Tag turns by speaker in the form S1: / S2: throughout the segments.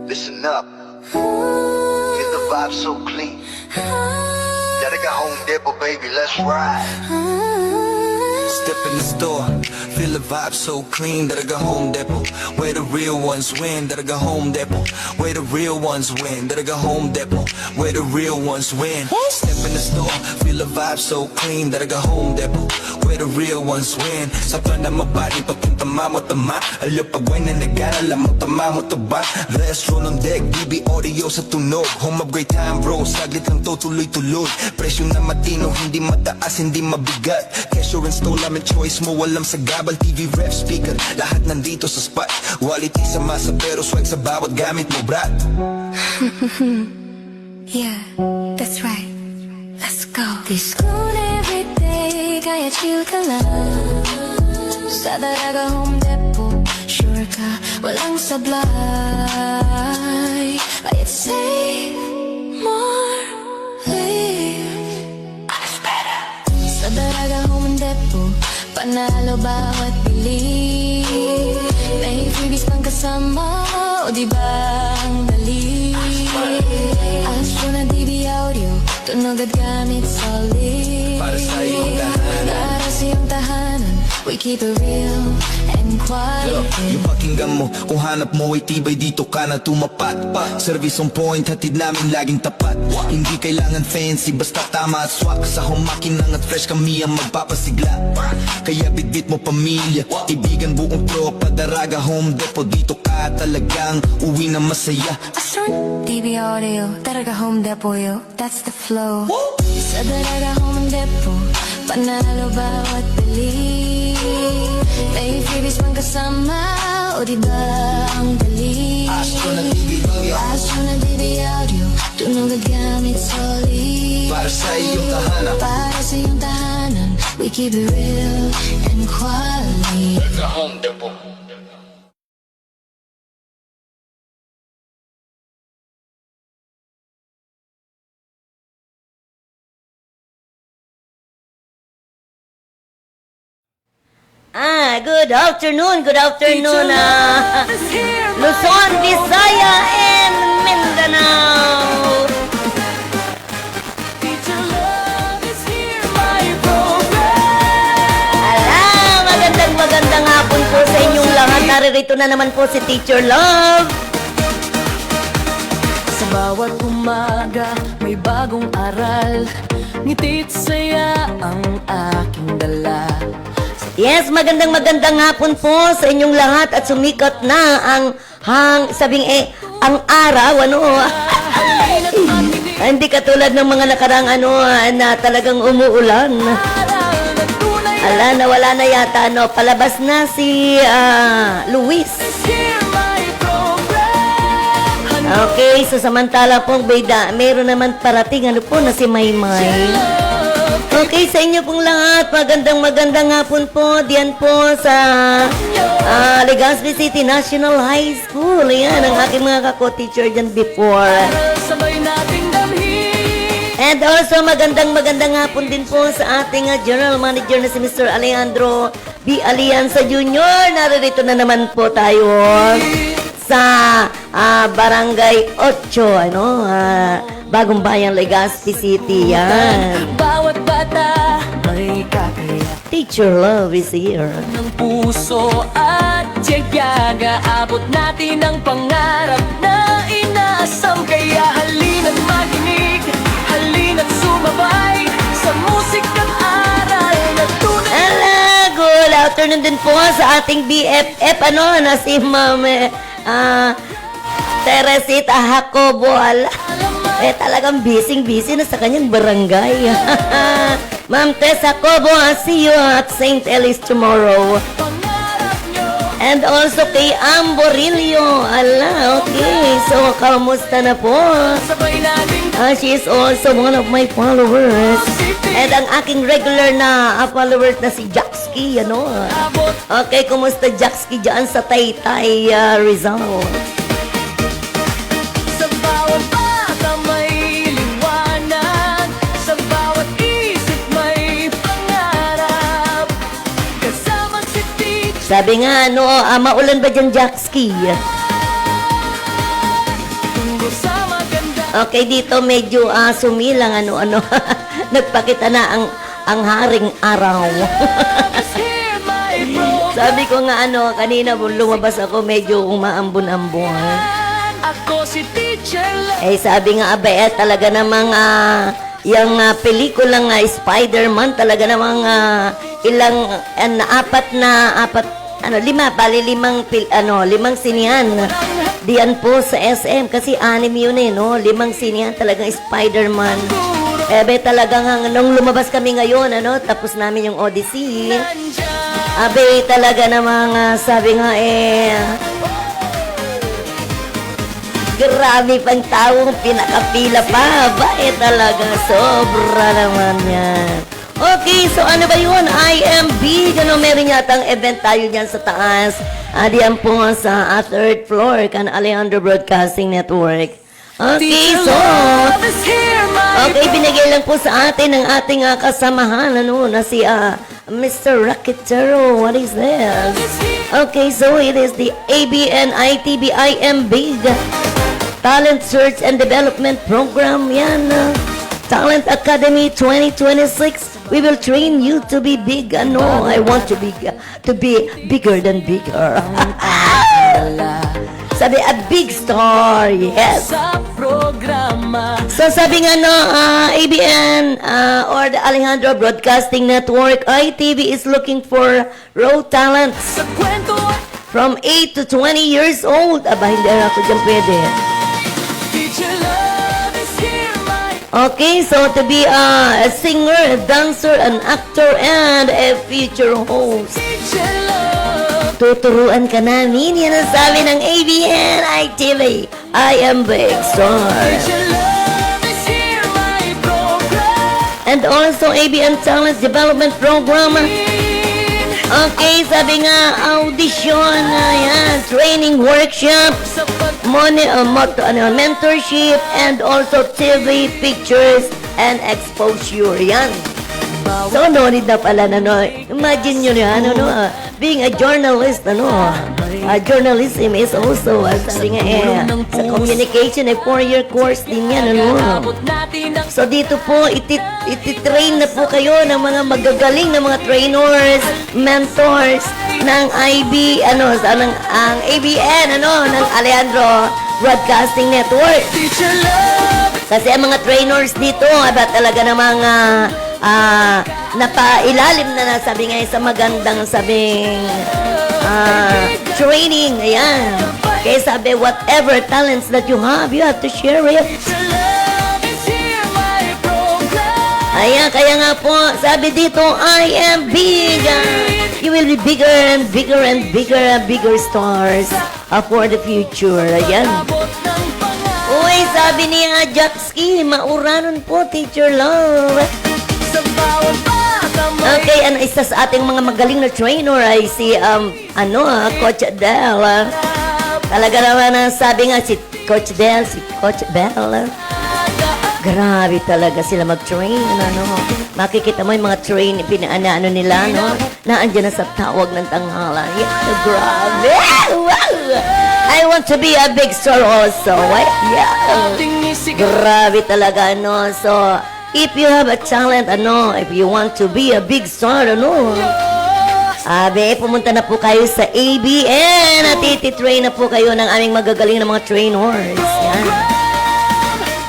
S1: Listen up, feel the vibe so clean. Gotta go home, Depot, baby, let's ride.
S2: Step in the store, feel the vibe so clean that I go home depot. Where the real ones win, that I go home depot. Where the real ones win, that I go home depot. Where the real ones win. Step in the store, feel the vibe so clean that I go home depot. Where the real ones win. Sa plana mabali, papunta mo tama. Alyo pagway na nag-aalala mo, tama mo to ba? Restaurant on deck, BB audio sa tunog. Home of great time bro, saglit lang to tuloy-tuloy. Presyo na matino, hindi mataas, hindi mabigat. Kesyo install namin choice mo, walang sagabal. TV ref speaker, lahat nandito sa spot. Quality sa masa pero swag sa bawat gamit mo, brat.
S3: Yeah, that's right. Let's go. Discount every day, kaya chill ka lang. Sa Dalaga Home Depot, sure ka, walang sablay. Kaya save more, live better. Sa Dalaga Home Depot, panalo bawat bili. May freebies pang kasama, o diba ang dali? Astro na DB audio, tunog at gamit solid.
S2: Para sa iyong tahanan,
S3: para sa iyong tahanan, we keep it real and quality.
S2: yung pakinggan mo, kung hanap mo ay tibay, dito ka na tumapat. Service on point, hatid namin laging tapat. Hindi kailangan fancy, basta tama at swak. Sa humakinang at fresh kami ang magpapasigla. Kaya bitbit mo pamilya, kaibigan, buong tropa. Dalaga Home Depot, dito ka talagang uwi na masaya.
S3: Astro DB audio, Dalaga Home Depot, yo, that's the flow. Sa Dalaga Home Depot, panalo bawat bili. May freebies pang kasama, o diba ang dali?
S2: Astro na DB audio,
S3: Astro na DB audio, tunog at gamit solid.
S2: para sa iyong tahanan.
S3: Para sa iyong tahanan, we keep it real and quality.
S2: Dalaga Home Depot.
S4: Good afternoon, Luzon, Visaya, and Mindanao. Magandang hapon po sa inyong lahat. Naririto na naman po si Teacher Love.
S5: Sa bawat umaga, may bagong aral. Ngiti't saya ang aking dala.
S4: Yes, magandang hapon po sa inyong lahat at sumikat na ang ang araw, ano? Hindi katulad ng mga nakarang na talagang umuulan. Wala na yata, palabas na si Luis. Okay, so samantala pong Beda, meron naman parating na si Maymay. Okay, sa inyo pong lahat, magandang hapon po diyan po sa Legazpi City National High School. Ayan, ang aking mga kako-teacher dyan before. And also, magandang hapon din po sa ating General Manager na si Mr. Alejandro B. Alianza Jr. Naririto na naman po tayo sa Barangay 8, Bagong Bayang, Legazpi City. Yan.
S5: Bawat bata may kakaya.
S4: Teacher Love is here.
S5: Ng puso at tiyaga, abot natin ang pangarap na inaasam. Kaya halina't makinig, halina't sumabay sa musika.
S4: afternoon din po sa ating BFF, na si Ma'am Teresita Jacobo. Talagang busy na sa kanyang barangay. Ma'am Tess Jacobo, I'll see you at St. Ellis tomorrow. And also kay Amborillo. Okay. So, kamusta na po? She is also one of my followers. And ang aking regular na followers na si Jackski, Okay, kumusta Jackski dyan sa Taytay, Rizal?
S5: Sa bawat bata may liwanag, sa bawat isip may pangarap. Kasama si teacher.
S4: Sabi nga, maulan ba dyan, Jackski?
S5: Tunggo sa maganda.
S4: Okay, dito medyo sumilang, Nagpakita na ang haring araw.
S5: Here my program.
S4: Sabi ko nga, kanina lumabas ako, medyo umaambon-ambon.
S5: Ako si teacher Love.
S4: Sabi nga, talaga namang yung pelikulang Spider-Man, talaga namang limang sinihan. Diyan po sa SM, kasi anime yun limang sinihan talagang Spider-Man. Talagang nung lumabas kami ngayon, tapos namin yung Odyssey. Talaga namang sabi nga grabe pang taong pinakapila pa. Talaga, sobra naman yan. Okay, so ano ba yun? IMB, meron yatang event tayo dyan sa taas. Diyan po sa third floor, kan Alejandro Broadcasting Network. Okay, so, binigay lang po sa atin ng ating kasamahan, na si Mr. Racketero. What is this? Okay, so it is the ABN-ITB-IM Big Talent Search and Development Program. Yan, Talent Academy 2026. We will train you to be big. I want to be bigger than bigger. Sabi, a big star, yes.
S5: Sa programa.
S4: So sabi nga ABN or the Alejandro Broadcasting Network, ITV is looking for raw talents
S5: Sa kwento at
S4: from 8 to 20 years old. Hindi ako dyan pwede.
S5: teacher Love is here my
S4: Okay, so to be a singer, a dancer, an actor, and a future host.
S5: teacher Love.
S4: Tuturuan ka namin. Yan ang sabi ng ABN ITV. I am big star.
S5: Teacher Love is here my program.
S4: And also ABN Talent Development Program. Okay, sabi nga, audition, yan, training workshop,
S5: Sa pag
S4: mentorship, and also TV pictures and exposure, yan. So, no need na pala imagine nyo yan, being a journalist, journalism is also, sabi nga sa communication, 4-year course din yan,
S5: abot natin ang
S4: So dito po, ititrain na po kayo ng mga magagaling na mga trainers, mentors ng ang ABN, ng Alejandro Broadcasting Network.
S5: teacher Love.
S4: Kasi ang mga trainers dito, talaga namang napailalim na sabi nga sa magandang sabing training. Ayan. Kaya sabi, whatever talents that you have to share it.
S5: Teacher Love is here my program.
S4: Ayan, kaya nga po, sabi dito, I am big. You will be bigger and bigger and bigger and bigger stars for the future. Ayan.
S5: Abot ng pangarap.
S4: Uy, sabi niya, Jackski, mauranon po, Teacher Love.
S5: Sa bawat bata may
S4: Okay, isa sa ating mga magaling na trainer ay si, Coach Del. Talaga naman sabi nga si Coach Del, grabe talaga sila mag-train, Makikita mo yung mga train, pinaano nila, Naandyan na sa tawag ng tanghalan. Yeah, grabe! Wow! I want to be a big star also. Yeah!
S5: ating isigaw.
S4: Grabe talaga, So, if you have a talent, if you want to be a big star, pumunta na po kayo sa ABN at iti-train na po kayo ng aming magagaling na mga trainers. Yan.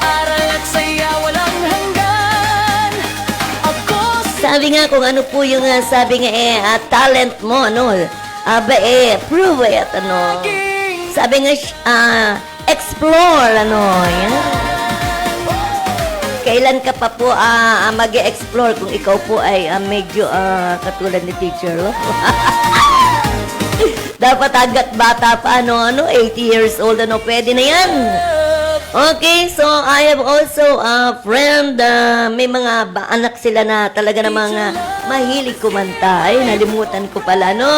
S5: Aral at saya walang hanggan. Ako si
S4: sabi nga kung ano po yung sabi nga talent mo, ano. Prove it, ano. Sabi nga, explore, ano. Yan. Kailan ka pa po mag-explore kung ikaw po ay medyo katulad ni Teacher Lo? Dapat agad bata pa, 80 years old, pwede na yan. Okay, so I have also a friend, may mga anak sila na talaga namang mahilig kumanta. Ay, nalimutan ko pala, no?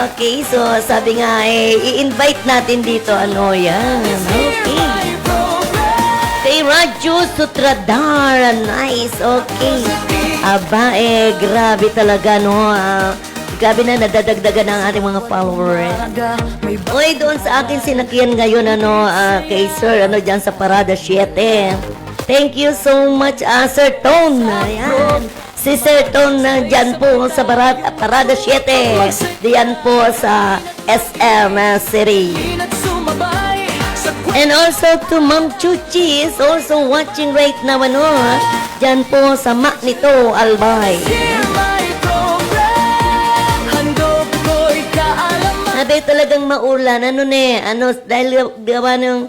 S4: Okay, so sabi nga, i-invite natin dito, yan. Okay. Kay Raju Sutradar, nice, okay. Aba, grabe talaga, no? Grabe na nadadagdagan ang ating mga followers. Uy, doon sa akin sinakyan ngayon, kay Sir, dyan sa Parada 7. Thank you so much, Sir Tone. Ayan. Si Sir Tone, dyan po sa Parada 7. Diyan po sa SM City. And also to Ma'am Chuchi is also watching right now, dyan po sa Magnito, Albay. Sabi talagang maulan, dahil gawa ng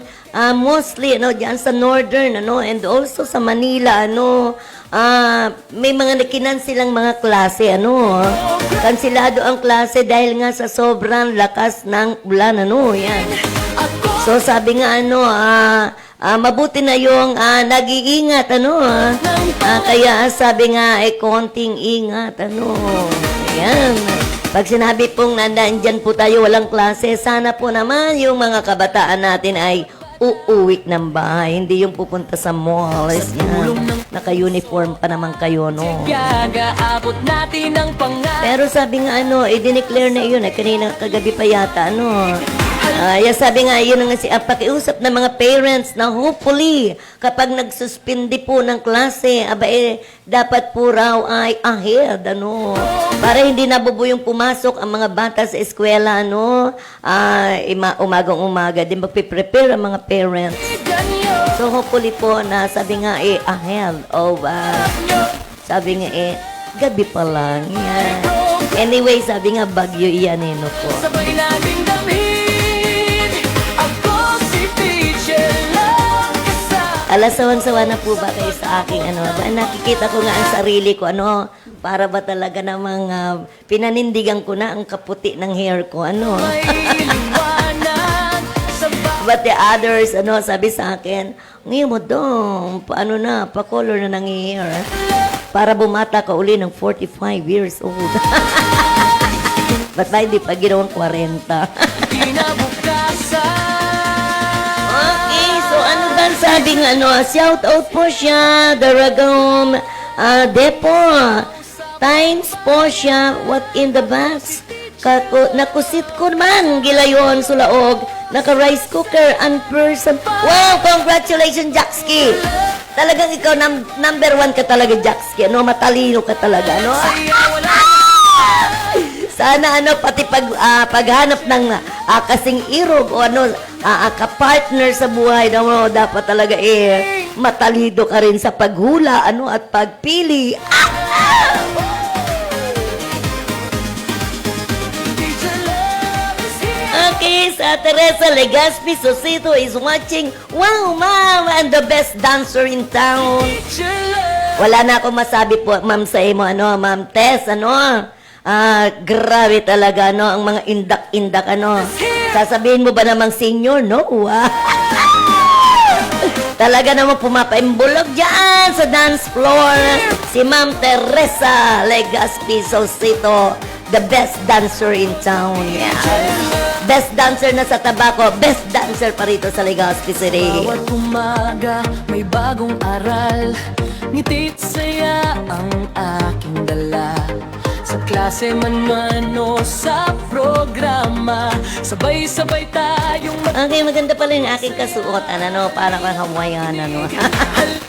S4: mostly, dyan sa northern, and also sa Manila, may mga nakinansilang mga klase, kansilado ang klase dahil nga sa sobrang lakas ng ulan, yan. So sabi nga, mabuti na yung nag-iingat, kaya sabi nga, konting ingat, ayan. Pag sinabi pong nandyan po tayo walang klase, sana po naman yung mga kabataan natin ay uuwi ng bahay. Hindi yung pupunta sa malls. Yan. Naka-uniform pa naman kayo, no? Pero sabi nga, i-declare na yun. Kanina kagabi pa yata, sabi nga, yun nga pakiusap ng mga parents na hopefully, kapag nagsuspindi po ng klase, dapat po raw ay ahead, para hindi nabubuyong pumasok ang mga bata sa eskwela, umagang-umaga, din magpiprepare ang mga parents. So, hopefully po na sabi nga, ahead of, sabi nga, gabi pa lang, yan. Anyway, sabi nga, bagyo iyan, po.
S5: Sabay nating damit. Ako si Teacher Love kasama.
S4: Alasawan-sawa na po ba kayo sa aking nakikita ko nga ang sarili ko, para ba talaga namang pinanindigan ko na ang kaputi ng hair ko,
S5: May liwanag sa
S4: But the others, sabi sa akin, ngayon mo dong, pa-color na ng hair, para bumata ka uli ng 45 years old. Ba't ba hindi pa ginawang 40? Okay, so ano ba sabi nga, shout out po siya, Daragong Depo. Times po siya, what in the box? Nakusit ko man, gilayon, sulaog, naka-rice cooker, and person. Wow, congratulations, Jackski! Talagang ikaw, number 1 ka talaga, Jackski. Matalino ka talaga, Sana, pati paghanap ng kasing irog o ka-partner sa buhay, dapat talaga, matalido ka rin sa paghula, at pagpili. Okay, sa Teresa Legaspi Sosito is watching. Wow, ma'am, and the best dancer in town. Wala na akong masabi po, ma'am, sa imo, ma'am Tess, grabe talaga, ang mga indak-indak, Sasabihin mo ba namang senior, no? Talaga naman pumapaimbulog dyan sa dance floor. Si Ma'am Teresa Legaspi Sosito, the best dancer in town. Yeah. Best dancer na sa Tabaco, best dancer pa rito sa Legazpi City.
S5: Bawat umaga may bagong aral, ngiti't saya ang aking dala. Sa klase man o sa programa, sabay-sabay tayong
S4: Okay, maganda pala yung aking kasuotan, parang kang Hawaiian,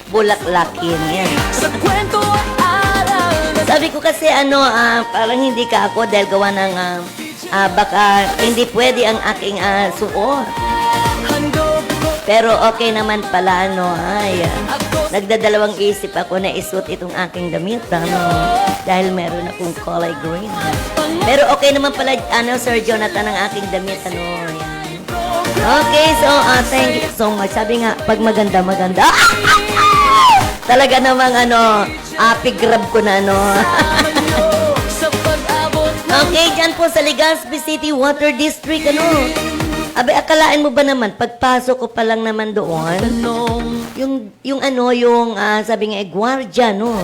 S4: bulaklakin, yan.
S5: sa kwento at aral na
S4: Sabi ko kasi, parang hindi ka ako dahil gawa ng, baka hindi pwede ang aking suot.
S5: handog ko
S4: Pero okay naman pala, ano, ay, nagdadalawang isip ako na isuot itong aking damit, ano, dahil meron akong kulay green. Pero okay naman pala, ano, Sir Jonathan, ang aking damit, ano, yan. Okay, so, thank you so much. Sabi nga, pag maganda, maganda. Talaga namang, ano, pigrab ko na, ano. Okay, dyan po sa Legazpi City Water District, ano. Abe, akalaan mo ba naman, pagpasok ko pa lang naman doon, yung ano, yung, sabi nga, gwardiya, no?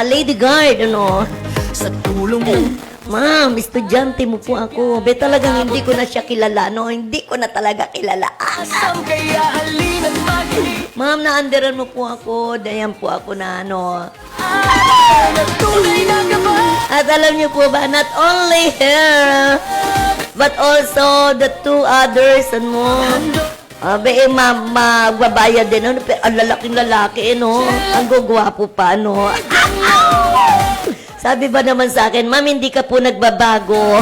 S4: Lady guard, ano?
S5: Sa tulong ng
S4: Ma'am, estudyante mo po ako. Be, talagang hindi ko na siya kilala, no? Hindi ko na talaga kilala.
S5: asam kaya halina't maginig.
S4: Ma'am, naanderan mo po ako. Dayan po ako na, ano.
S5: Tunay na gabay.
S4: At alam niyo po ba, not only her, but also the two others, ano. Be, ma'am, magbabayad din, ano. Pero ang lalaking lalaki, no? Ang gugwapo pa, no? Sabi ba naman sa akin, ma'am, hindi ka po nagbabago.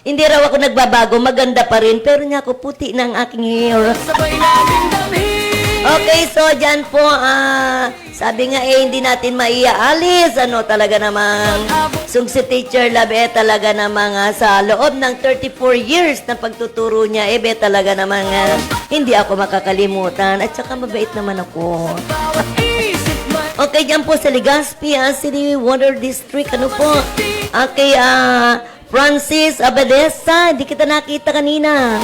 S4: Hindi raw ako nagbabago, maganda pa rin. Pero niya ako puti ng aking hair.
S5: Sabay nating damhin.
S4: Okay, so dyan po, sabi nga hindi natin maiaalis. Ano talaga namang, si Teacher Love, talaga namang sa loob ng 34 years na pagtuturo niya, talaga namang hindi ako makakalimutan. At saka mabait naman ako.
S5: Bawat isip may
S4: Okay, dyan po sa Legazpi, City Water District, ano po? Okay, Francis Abadesa, di kita nakita kanina.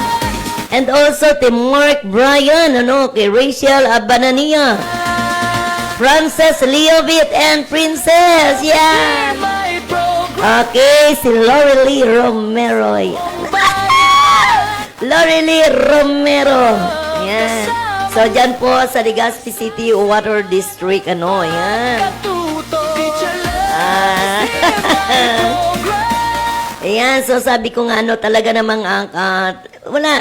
S4: And also, kay Mark Bryan, ano, kay Rachel Abanania. Frances Leovit and Princess, yeah!
S5: may program.
S4: Okay, si Lorelie Romero. Lorelie Romero. Yan. So, dyan po sa Legazpi City Water District, ano, yan.
S5: Katuto.
S4: Ayan, so sabi ko nga, ano, talaga namang, wala,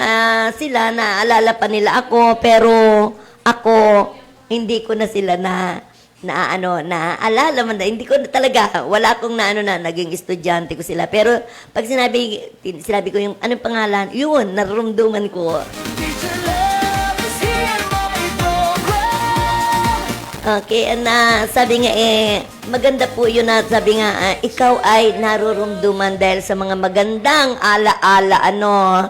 S4: sila, naaalala pa nila ako, pero ako, hindi ko na sila naaalala man, hindi ko na talaga, wala akong naging estudyante ko sila. Pero, pag sinabi ko yung, anong pangalan, yun, narumduman ko. Okay, sabi nga maganda po yun na sabi nga, ikaw ay narurumduman dahil sa mga magandang ala-ala, ano.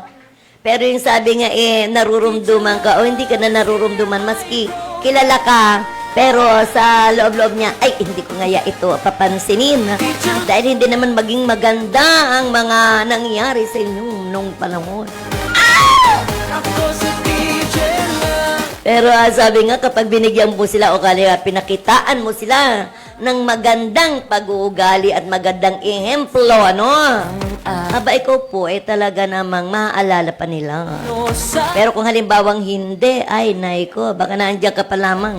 S4: Pero yung sabi nga, narurumduman ka o hindi ka na narurumduman, maski kilala ka, pero sa loob-loob niya, ay, hindi ko ngaya ito papansinin. Dahil hindi naman maging maganda ang mga nangyari sa inyo nung panahon.
S5: Ako si Teacher Love.
S4: Pero sabi nga, kapag binigyan mo sila o kaya pinakitaan mo sila ng magandang pag-uugali at magandang ehemplo, ano? Aba, ikaw po, talaga namang maaalala pa nila. Pero kung halimbawang hindi, ay, nay ko, baka nandiyan ka pa lamang.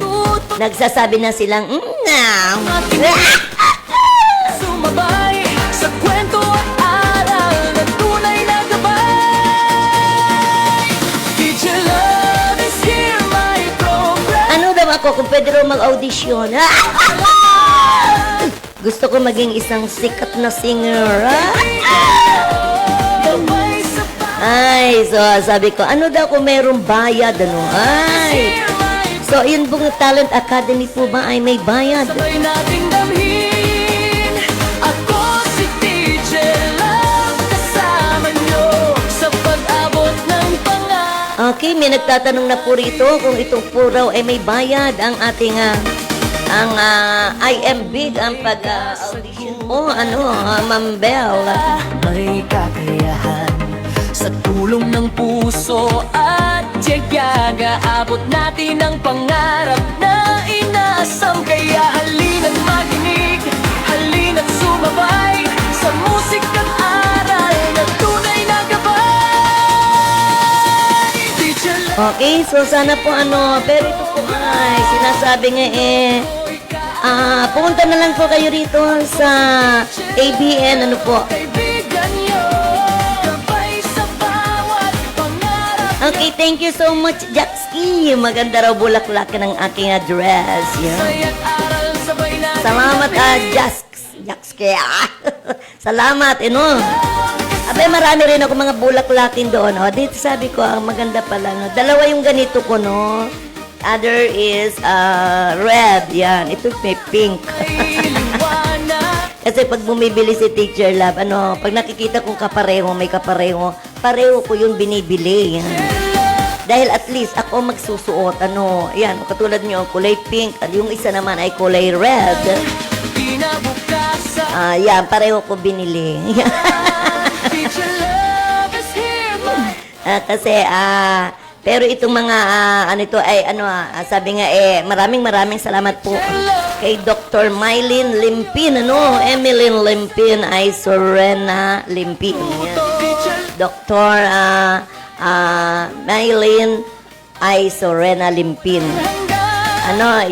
S4: Nagsasabi na silang,
S5: Sumabay sa kwento at aral na tunay na gabay. Teacher Love is here, my program.
S4: ano daw ako kung pwede raw mag-audition? Gusto ko maging isang sikat na singer.
S5: Gabay sa
S4: Ay, so sabi ko, ano daw kung merong bayad, ano? Ay, so yun pong Talent Academy po ba ay may bayad?
S5: sabay nating damhin. Ako si Teacher Love, kasama nyo sa pag-abot ng pangarap.
S4: Okay, may nagtatanong na po rito kung ito po raw ay may bayad ang ating I am big ang pag-audition po, Ma'am Belle.
S5: May kakayahan sa tulong ng puso at tiyaga. Abot natin ang pangarap na inaasam. Kaya halina't maginig, halina't sumabay sa musika't aral na tunay na gabay. Teacher Love,
S4: Okay, so sana po pero ito po ay sinasabi nga pumunta na lang po kayo rito sa ABN,
S5: kaibigan nyo, gabay sa bawat pangarap.
S4: Okay, thank you so much, Jaxki. Maganda raw bulaklak ng aking address. Yeah.
S5: Saya't aral sabay natin
S4: Salamat,
S5: damhin.
S4: Jaxki. Salamat, Abay, marami rin ako mga bulaklakin doon. O, dito sabi ko, ang maganda pala. No? Dalawa yung ganito ko, no? Other is red. Yan. Ito may pink. Kasi pag bumibili si Teacher Love, pag nakikita kong kapareho, may kapareho, pareho ko yung binibili. Yan. Dahil at least ako magsusuot, yan, katulad nyo, kulay pink, at yung isa naman ay kulay red. Yan, pareho ko binili. Kasi, pero itong mga, sabi nga, maraming salamat po kay Dr. Mylene Limpin, Emilyn Limpin, ay Sorena Limpin. Yan. Dr. Mylene ay Sorena Limpin.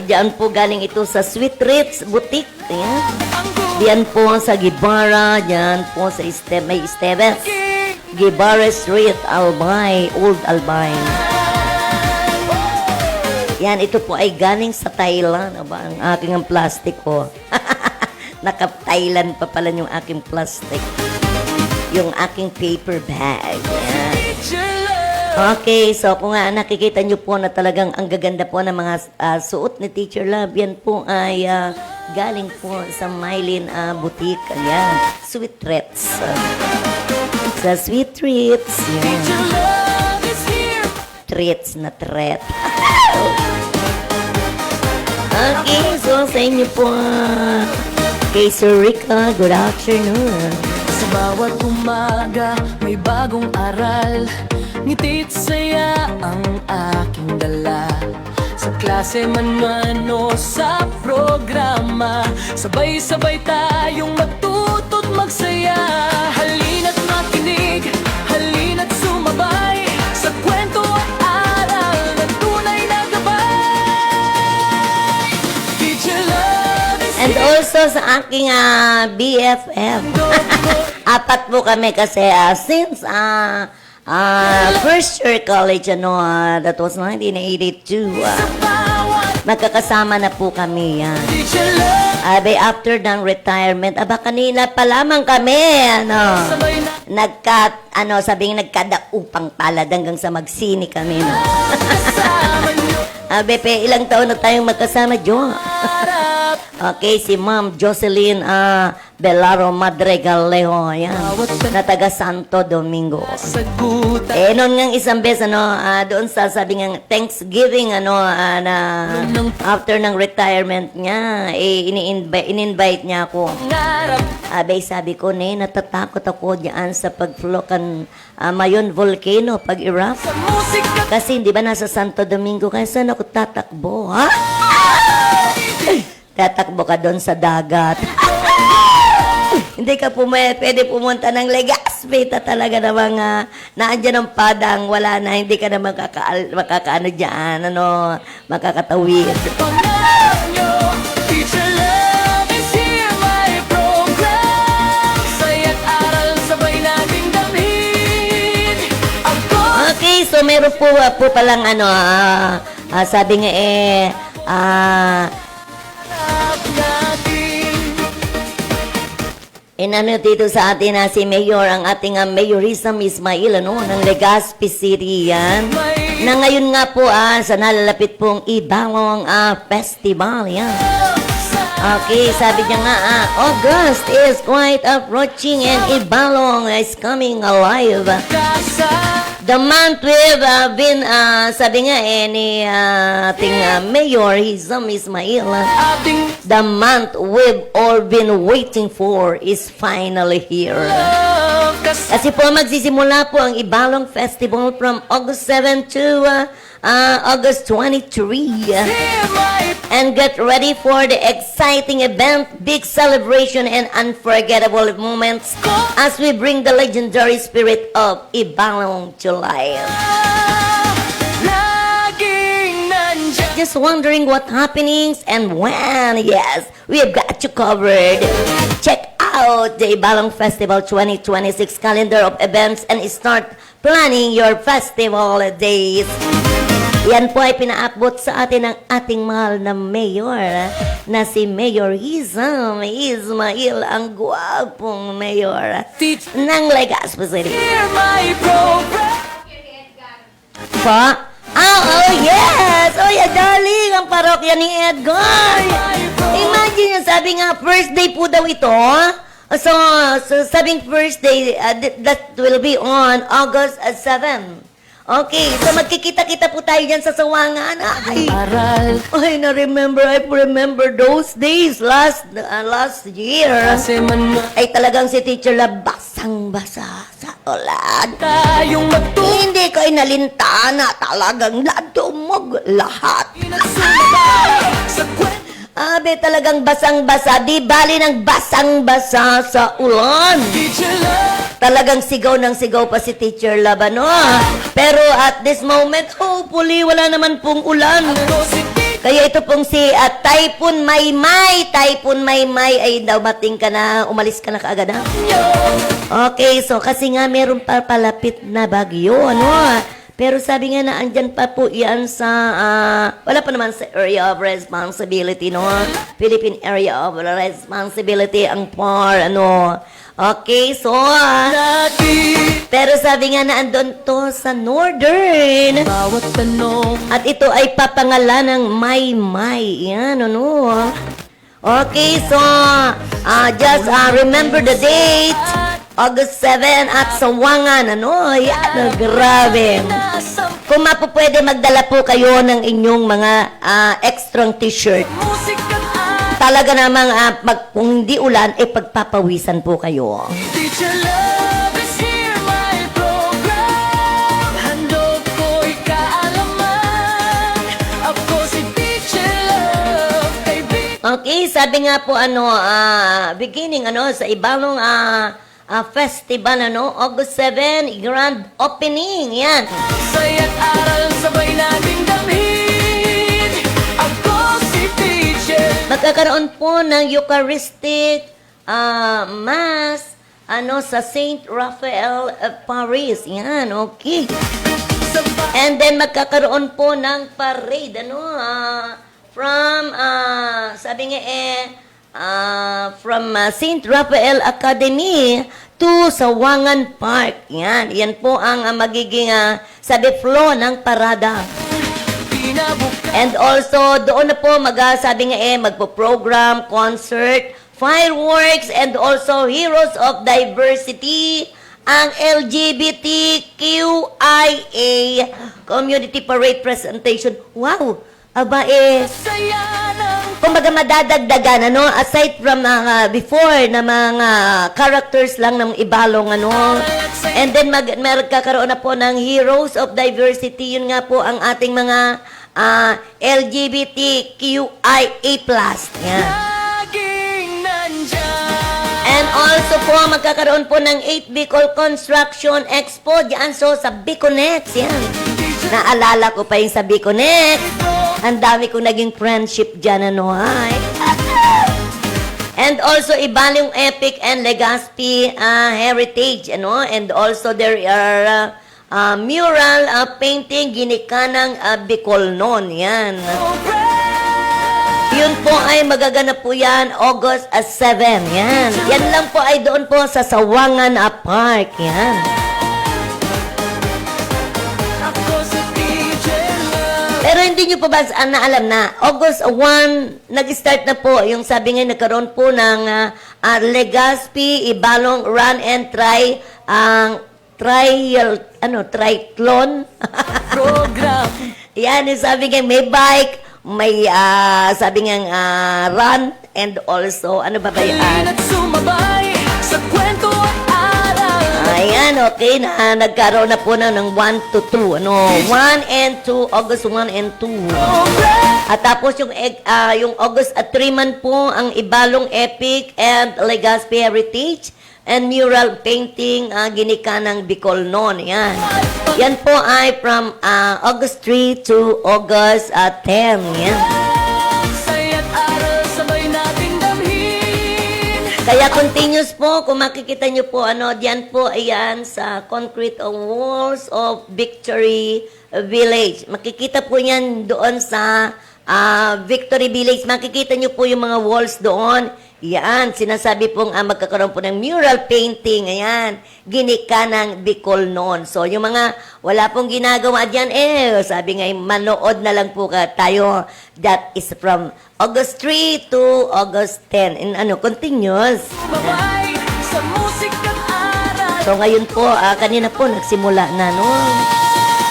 S4: Diyan po galing ito sa Sweet Treats Boutique. Ayan. Diyan po sa Gibara, diyan po sa may Esteves. Gibara Street, Albay, Old Albay. Yan, ito po ay galing sa Thailand. Aba, ang aking ang plastic ko. Naka-Thailand pa pala yung aking plastic. Yung aking paper bag. Yan. Okay, so kung nakikita nyo po na talagang ang gaganda po ng mga suot ni Teacher Love, yan po ay galing po sa Mylene Boutique. Ayan, Sweet Treats. Sa Sweet Treats. Yan. Treats na treat. Okay, so sa inyo po, kay Sir Rica, good afternoon.
S5: Sa bawat umaga may bagong aral, ngiti't saya ang aking dala. Sa klase man o sa programa, sabay-sabay tayong matuto't magsaya. Halina't makinig, halina't sumabay sa kwento at aral na tunay na gabay. Teacher Love is
S4: And also sa aking BFF. Apat po kami kasi since first year college, that was 1982. Magkakasama na po kami yan.
S5: Teacher Love,
S4: After ng retirement, kanina pa lamang kami,
S5: sabay na
S4: sabing nagkadaupang palad hanggang sa magsini kami, no?
S5: kasama nyo.
S4: Ilang taon na tayong magkasama, Jo?
S5: Harap
S4: Okay, si Ma'am Jocelyn Belaro Madregalejo, yan, na taga Santo Domingo.
S5: sagutan
S4: Noon ngang isang beses, doon sa sabi nga Thanksgiving, na after ng retirement niya, in-invite niya ako.
S5: ngarap
S4: Sabi ko, natatakot ako diyan sa pag-flokan Mayon Volcano, pag-erupt.
S5: sa musika.
S4: Kasi hindi ba nasa Santo Domingo, kaya saan ako tatakbo, ha? Tatakbo ka doon sa dagat. Hindi ka pwede pumunta ng Legazpi, talaga namang naandyan ang padang, wala na, hindi ka na makakaano dyan, makakatawid.
S5: Pangarap nyo, Teacher Love is here, my program. Saya't aral, sabay nating damhin. Ako
S4: Okay, so meron po palang sabi nga
S5: harap natin.
S4: dito sa atin si Mayor, ang ating Mayorista Ismail, ng Legazpi City, yan. Na ngayon nga po, sa nalalapit pong Ibalong Festival, yan. Okay, sabi niya nga, August is quite approaching and Ibalong is coming alive.
S5: Kasa
S4: The month we've been, sabi nga ni ating Mayor Ismail,
S5: ating
S4: the month we've all been waiting for is finally here.
S5: love. Kasi
S4: Kasi po magsisimula po ang Ibalong Festival from August 7 to August 23.
S5: my
S4: And get ready for the exciting event, big celebration, and unforgettable moments as we bring the legendary spirit of Ibalong to life.
S5: laging nandyan.
S4: Just wondering what happenings and when? Yes, we've got you covered. Check out the Ibalong Festival 2026 calendar of events and start planning your festival days. Yan po ay pinaabot sa atin ng ating mahal na mayor na si Mayor Hizam Ismail, ang gwapong mayor ng Legazpi City.
S5: Hear my program.
S4: Pa? Oh, yes! Oh, yeah, darling! Ang parokya ni Edgar! Imagine yun, sabi nga, first day po daw ito. So sabing first day, that will be on August 7. Okay, so magkikita-kita po tayo dyan sa Sawangan.
S5: Aral.
S4: I remember those days last year.
S5: Kasi man
S4: Ay talagang si Teacher Lab basang-basa sa ulan.
S5: tayong
S4: Hindi ko inalintana, talagang nadumog lahat.
S5: sumabay sa kwento.
S4: Abe, talagang basang-basa, di bali ng basang-basa sa ulan.
S5: Teacher love.
S4: Talagang sigaw ng sigaw pa si Teacher Lab, ano? Pero at this moment, hopefully, wala naman pong ulan. Kaya ito pong si Typhoon Maymay. Typhoon Maymay ay daw ka na, umalis ka na kaagad, ha? Okay, so kasi nga meron pa palapit na bagyo, ano? Pero sabi nga na andyan pa po yan sa, wala pa naman sa area of responsibility, no? Philippine Area of Responsibility ang PAR, ano? Okay, so, pero sabi nga na andun to sa Northern.
S5: Bawat tanong.
S4: At ito ay papangalan ng Maymay. Yan, ano? Okay, so, just remember the date. August 7 at Sawangan, ano? Yan, grabe. Kung mapupwede, magdala po kayo ng inyong mga extrang t-shirt. Talaga namang kung hindi ulan, pagpapawisan po kayo.
S5: Teacher love is here, my program. Handog ko'y kaalaman. Ako si Teacher love, kaibigan.
S4: Okay, sabi nga po beginning sa Ibalong festival August 7, grand opening. Yan.
S5: Saya't aral, sabay nating damhin. Ako si Teacher.
S4: Magkakaroon po ng Eucharistic Mass sa Saint Raphael of Paris. Yan, okay. And then magkakaroon po ng parade from sabi nga from Saint Raphael Academy to Sawangan Park. Yan, yan po ang magiging sabi flow ng parada. And also, doon na po sabi nga magpo-program, concert, fireworks, and also Heroes of Diversity, ang LGBTQIA Community Parade Presentation. Wow! Aba
S5: Saya ng
S4: kumbaga madadagdagan, aside from before na mga characters lang ng Ibalong, and then magkakaroon na po ng Heroes of Diversity, yun nga po ang ating mga LGBTQIA+. Yan.
S5: laging nandyan.
S4: And also po, magkakaroon po ng 8 Bicol Construction Expo diyan sa Biconex. Yan. Naalala ko pa yung sa Biconex. Ang dami kong naging friendship dyan, ay. And also, Ibalong Epic and Legazpi Heritage, and also there are mural painting ginikanang Bicolnon, yan. Yun po ay magaganap po yan August 7, yan. Yan lang po ay doon po sa Sawangan Park, yan.
S5: Ako si Teacher love.
S4: Pero hindi nyo pa ba naalam na August 1, nag-start na po yung sabi nga nagkaroon po ng Legazpi Ibalong Run and Try ang triathlon.
S5: Program.
S4: Yan, yung sabi nga may bike, may sabi nga run, and also, ano ba ba yan?
S5: At sumabay sa kwento at aral.
S4: Ayan, okay, nagkaroon na po ng 1 to 2, 1 and 2, August 1 and 2. At tapos yung August 3 man po, ang Ibalong Epic and Legazpi Heritage and mural painting ginikanang Bicolnon. Yan. Yan po ay from August 3 to August 10. Yan.
S5: Saya't aral, sabay nating damhin.
S4: Kaya continuous po, kung makikita nyo po, diyan po, ayan, sa concrete walls of Victory Village. Makikita po yan doon sa Victory Village. Makikita nyo po yung mga walls doon. Yan, sinasabi pong magkakaroon po ng mural painting. Ayan, Ginikanan Bicol noon. So, yung mga wala pong ginagawa dyan, sabi nga, manood na lang po tayo. That is from August 3 to August 10. And continuous.
S5: Bumabay sa musika't aral.
S4: So, ngayon po, kanina po, nagsimula na, no?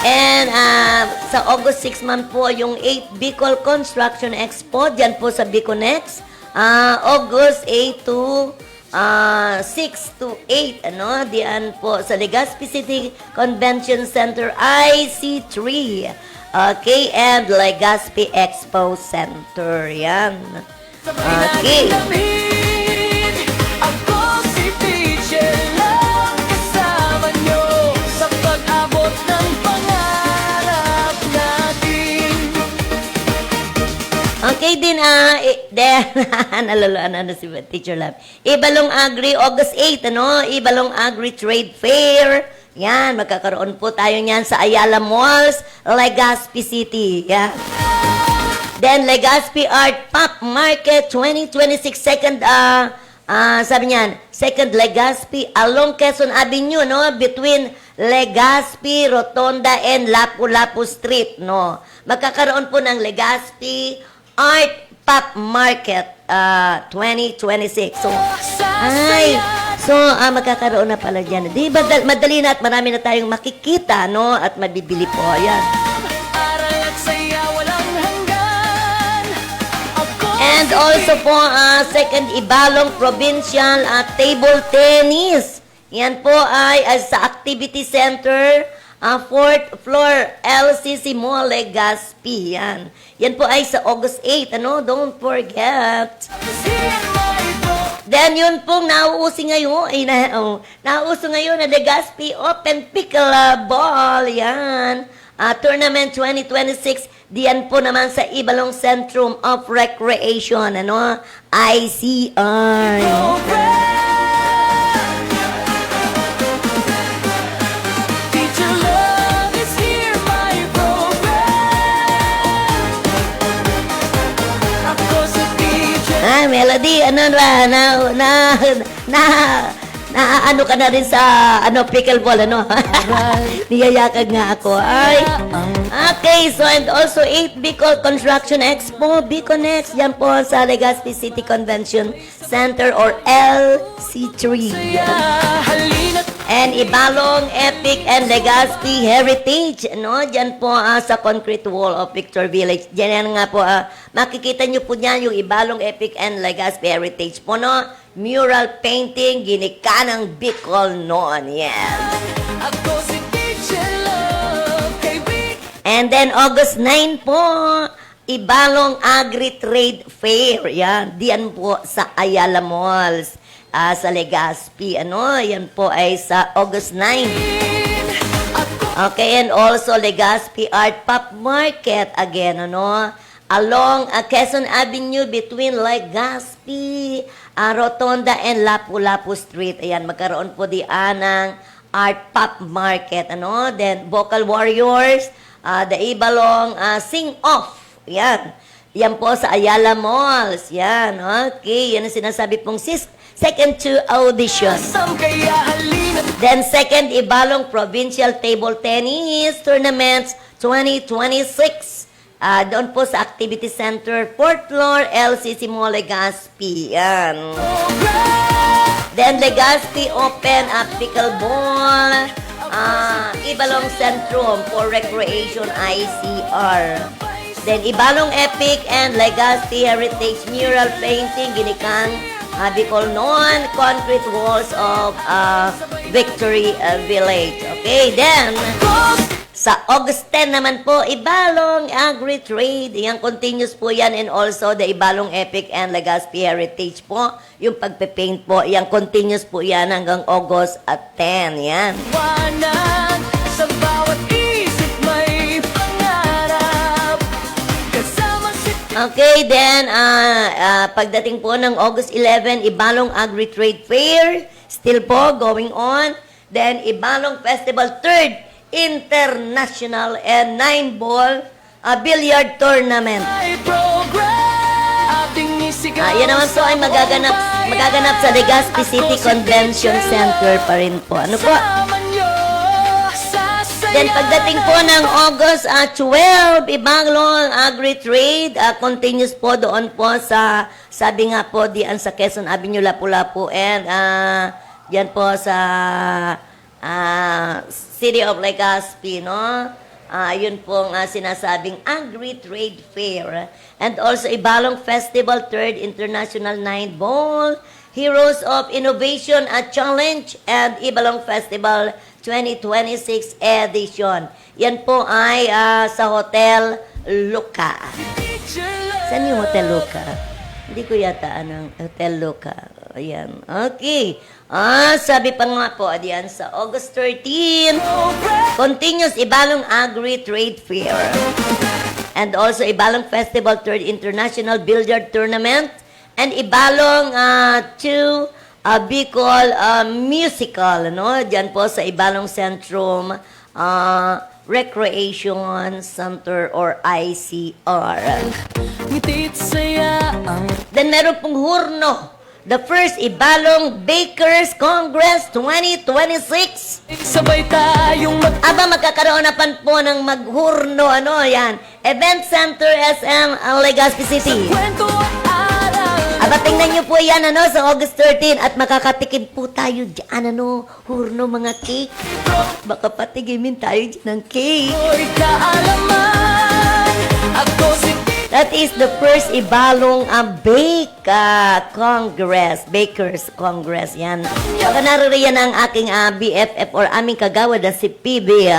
S4: And sa August 6 man po, yung 8 Bicol Construction Expo, dyan po sa Biconex. August 8 to 6 to 8, diyan po sa Legazpi City Convention Center, IC3. Okay, and Legazpi Expo Center. Yan. Okay.
S5: Ako si DJ lang kasama nyo sa pag-abot ng pangarap natin.
S4: Okay din, naluluan na si Teacher Lab. Ibalong Agri, August 8, Ibalong Agri Trade Fair. Yan, magkakaroon po tayo niyan sa Ayala Malls, Legazpi City. Yan. Then, Legazpi Art Pop Market 2026, sabi niyan, second Legazpi along Quezon Avenue, between Legazpi, Rotonda, and Lapu-Lapu Street, Magkakaroon po ng Legazpi Art Pop Market 2026. So, magkakaroon na pala dyan. Di ba, madali na at marami na tayong makikita, at mabibili po. Ayan.
S5: Aral at saya walang hanggan. Ako
S4: And also po, second Ibalong Provincial Table Tennis. Yan po ay sa Activity Center, 4th floor, LCC Mall, Legazpi. Yan. Yan po ay sa August 8, Don't forget.
S5: siyan mo ito.
S4: Then, yun pong nauuso ngayon, nauuso ngayon na Legazpi Open Pickleball. Yan. Tournament 2026. Diyan po naman sa Ibalong Centrum of Recreation, ICR.
S5: Teacher love is here, my program. Ako si teacher.
S4: Melody, ano ka na rin sa, pickleball, Niyayakag nga ako, ay. Okay, so, and also 8 Bicol Construction Expo, Biconex, yan po sa Legazpi City Convention Center or LC3.
S5: Halina't
S4: And Ibalong Epic and Legazpi Heritage, Diyan po sa concrete wall of Victor Village. Diyan nga po, makikita nyo po dyan yung Ibalong Epic and Legazpi Heritage po, Mural painting, Ginikanang Bicol noon. Yan.
S5: ako si teacher love, kaibigan.
S4: And then August 9 po, Ibalong Agri-Trade Fair. Yan, diyan po sa Ayala Malls, sa Legazpi. Yan po ay sa August 9. Okay, and also Legazpi Art Pop Market again, along Quezon Avenue between Legazpi, Rotonda, and Lapu-Lapu Street. Ayan, magkaroon po diyan ng Art Pop Market, Then, Vocal Warriors, the Ibalong Sing Off. Yan. Yan po sa Ayala Malls. Yan, okay. Yan ang sinasabi pong second to audition.
S5: Sam kaya halina't
S4: Then second, Ibalong Provincial Table Tennis Tournaments 2026. Doon po sa Activity Center, 4th floor, LCC Mall, Legazpi. Yan. Then Legazpi Open Pickleball, Ibalong Centrum for Recreation, ICR. Then Ibalong Epic and Legazpi Heritage Mural Painting, Ginikang Bicol noon, concrete walls of Victory Village. Okay, then sa August 10 naman po, Ibalong Agri-Trade. Yan, continuous po yan. And also, the Ibalong Epic and Legazpi Heritage po. Yung pagpe-paint po, yan, continuous po yan hanggang August 10. Yan.
S5: liwanag sa bawat isip may pangarap. Kasama si
S4: Okay, then, pagdating po ng August 11, Ibalong Agri-Trade Fair. Still po, going on. Then, Ibalong Festival 3rd International and 9-ball billiard tournament.
S5: Ay program ating isigaw
S4: Yan naman po ay magaganap sa Legazpi City Convention Center pa rin po. Ano po? Then pagdating po ng August 12, Ibaglong Agri-Trade continues po doon po sa, sabi nga po, diyan sa Quezon Avenue, Lapu-Lapu, and diyan po sa City of Legazpi, no? Yun pong sinasabing Agri-Trade Fair. And also Ibalong Festival 3rd International 9-Ball Heroes of Innovation Challenge and Ibalong Festival 2026 edition. Yan po ay sa Hotel Luca. Saan yung Hotel Luca? Hindi ko yata anong Hotel Luca. Ayan. Okay. Sabi pa nga po, diyan sa August 13, continuous Ibalong Agri-Trade Fair. And also Ibalong Festival 3rd International Billiard Tournament and Ibalong 2 Bicol Musical, no? Diyan po sa Ibalong Centrum Recreation Center or ICR.
S5: Ngitit saya ang
S4: Then meron pong Hurno, the first Ibalong Bakers Congress 2026.
S5: sabay tayong
S4: Magkakaroon na po ng maghurno, ano, yan. Event Center SM Legazpi City.
S5: kwento at aral.
S4: Tingnan nyo po yan, ano, sa August 13 at makakatikim po tayo dyan, ano, hurno mga cake. Baka patigimin tayo dyan ng cake.
S5: Ako'y kaalaman. Ako si
S4: That is the first Ibalong Bakers Congress. Yan. Baka naririyan ang aking BFF or aming kagawad na si PB.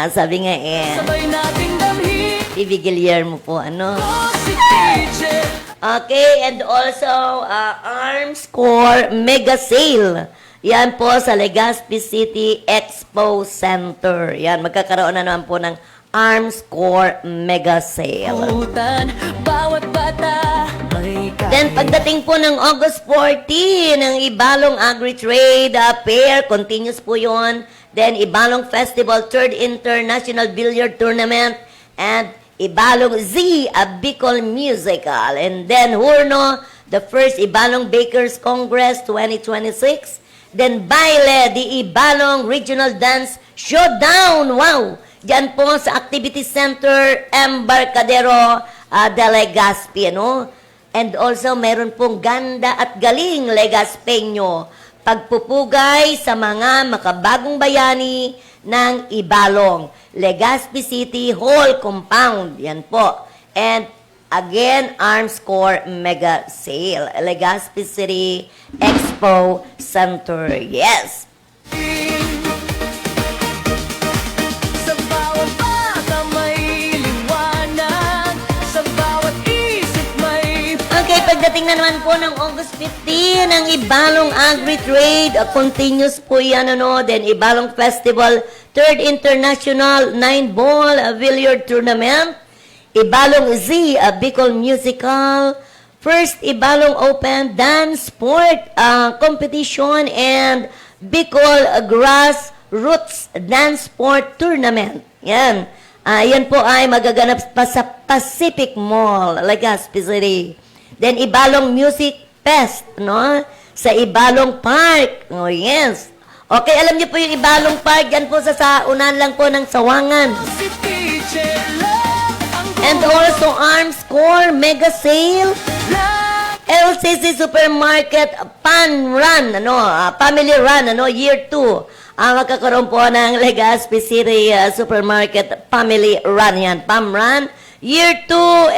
S4: Sabi nga
S5: sabay nating damhin.
S4: PB Guillermo po, ano.
S5: Ako si teacher.
S4: Okay, and also Arms Corps Mega Sale. Yan po sa Legazpi City Expo Center. Yan, magkakaroon na naman po ng Arms Corps Mega Sale.
S5: Utan, bawat bata may
S4: Then pagdating po ng August 14, ng Ibalong Agri-Trade Fair, continues po yon. Then Ibalong Festival 3rd International Billiard Tournament and Ibalong Z Bicol Musical. And then Hurno, the first Ibalong Bakers Congress 2026. Then Baile, the Ibalong Regional Dance Showdown. Wow! Diyan po sa Activity Center Embarcadero de Legazpi, ano? And also, meron pong Ganda at Galing Legazpeño. Pagpupugay sa mga makabagong bayani ng Ibalong. Legazpi City Hall Compound. Yan po. And again, Arms Corps Mega Sale. Legazpi City Expo Center. Yes.
S5: Sa bawat bata may liwanag. Sa bawat isip may
S4: Okay, pagdating na naman po ng August 15, ang Ibalong Agri-Trade, continuous po yan, ano, then Ibalong Festival, 3rd International 9-Ball Billiard Tournament, Ibalong Z Bicol Musical, first Ibalong Open Dance Sport Competition, and Bicol Grassroots Dance Sport Tournament. Yan. Yan po ay magaganap pa sa Pacific Mall, Legazpi City. Then Ibalong Music Fest, no? Sa Ibalong Park. Oh, yes. Okay, alam niyo po yung Ibalong Park, yan po sa unahan lang po ng Sawangan.
S5: si teacher love ang
S4: And also Arms Corps Mega Sale, LCC Supermarket Pan Run, ano, Family Run, ano, Year 2. Magkakaroon po ng Legazpi City Supermarket Family Run, yan, PAM Run. Year 2,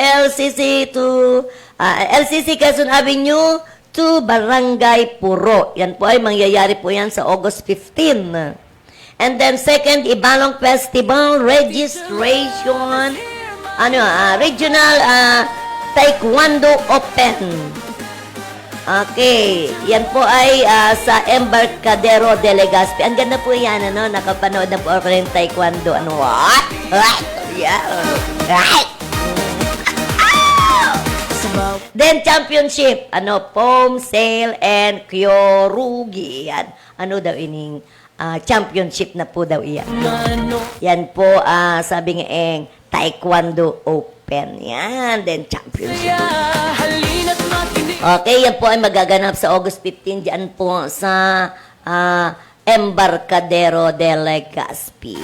S4: LCC Quezon Avenue to Barangay Puro. Yan po ay mangyayari po yan sa August 15. And then second, Ibalong Festival Registration, Regional Taekwondo Open. Okay, yan po ay sa Embarcadero de Legazpi. Ang ganda po yan, ano, nakapanood na po ako ng taekwondo. Ano, what? Yeah. Right.
S5: sa bawat
S4: Then championship, foam, sail, and kyorugi. Yan. Ano daw ining championship na po daw iyan.
S5: Ano
S4: Yan po, sabi nga Taekwondo Open. Yan, then championship.
S5: kaya halina't makinig
S4: Okay, yan po ay magaganap sa August 15 dyan po sa Embarcadero de Legazpi.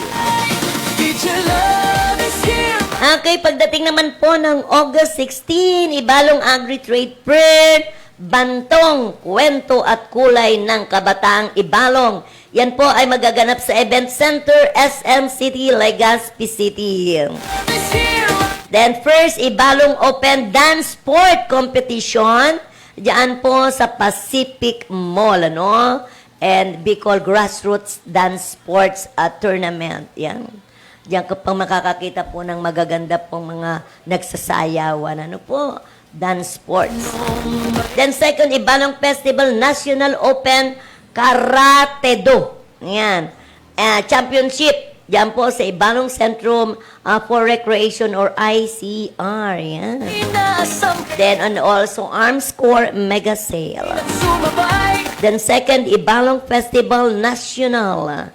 S5: Teacher love is here
S4: Okay, pagdating naman po ng August 16, Ibalong Agri-Trade Fair, Bantong, Kwento at Kulay ng Kabataang Ibalong. Yan po ay magaganap sa Event Center, SM City, Legazpi City.
S5: is here
S4: Then first, Ibalong Open Dance Sport Competition. Diyan po sa Pacific Mall, ano? And Bicol Grassroots Dance Sports Tournament. Yan. Diyan ka pang makakakita po ng magaganda pong mga nagsasayawan. Ano po? Dance sports. Then second, Ibalong Festival National Open Karate Do. Yan. Championship. Diyan po sa Ibalong Centrum for Recreation or ICR. Yan.
S5: Inaasam
S4: Then and also Arms Corps Mega Sale.
S5: sumabay
S4: Then second, Ibalong Festival National.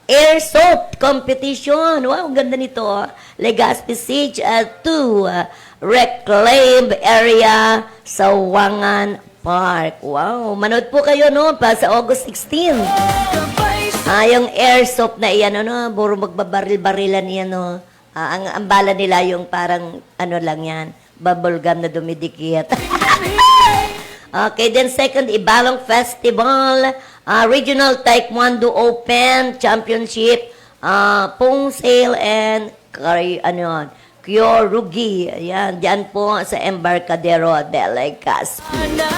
S4: Airsoft Competition. Wow, ang ganda nito. Legazpi Siege 2. Reclaimed Area sa Wangan Park. Wow, manood po kayo no pa sa August 16.
S5: Sabay
S4: Yung airsoft na iyan, ano, puro magbabaril-barilan yan, no. Ang bala nila yung parang, ano lang yan, bubble gum na dumidikit. Okay, then second, Ibalong Festival, Regional Taekwondo Open Championship, Pong Sale and Kyorugi. Ayan, dyan po sa Embarcadero de Legazpi.
S5: na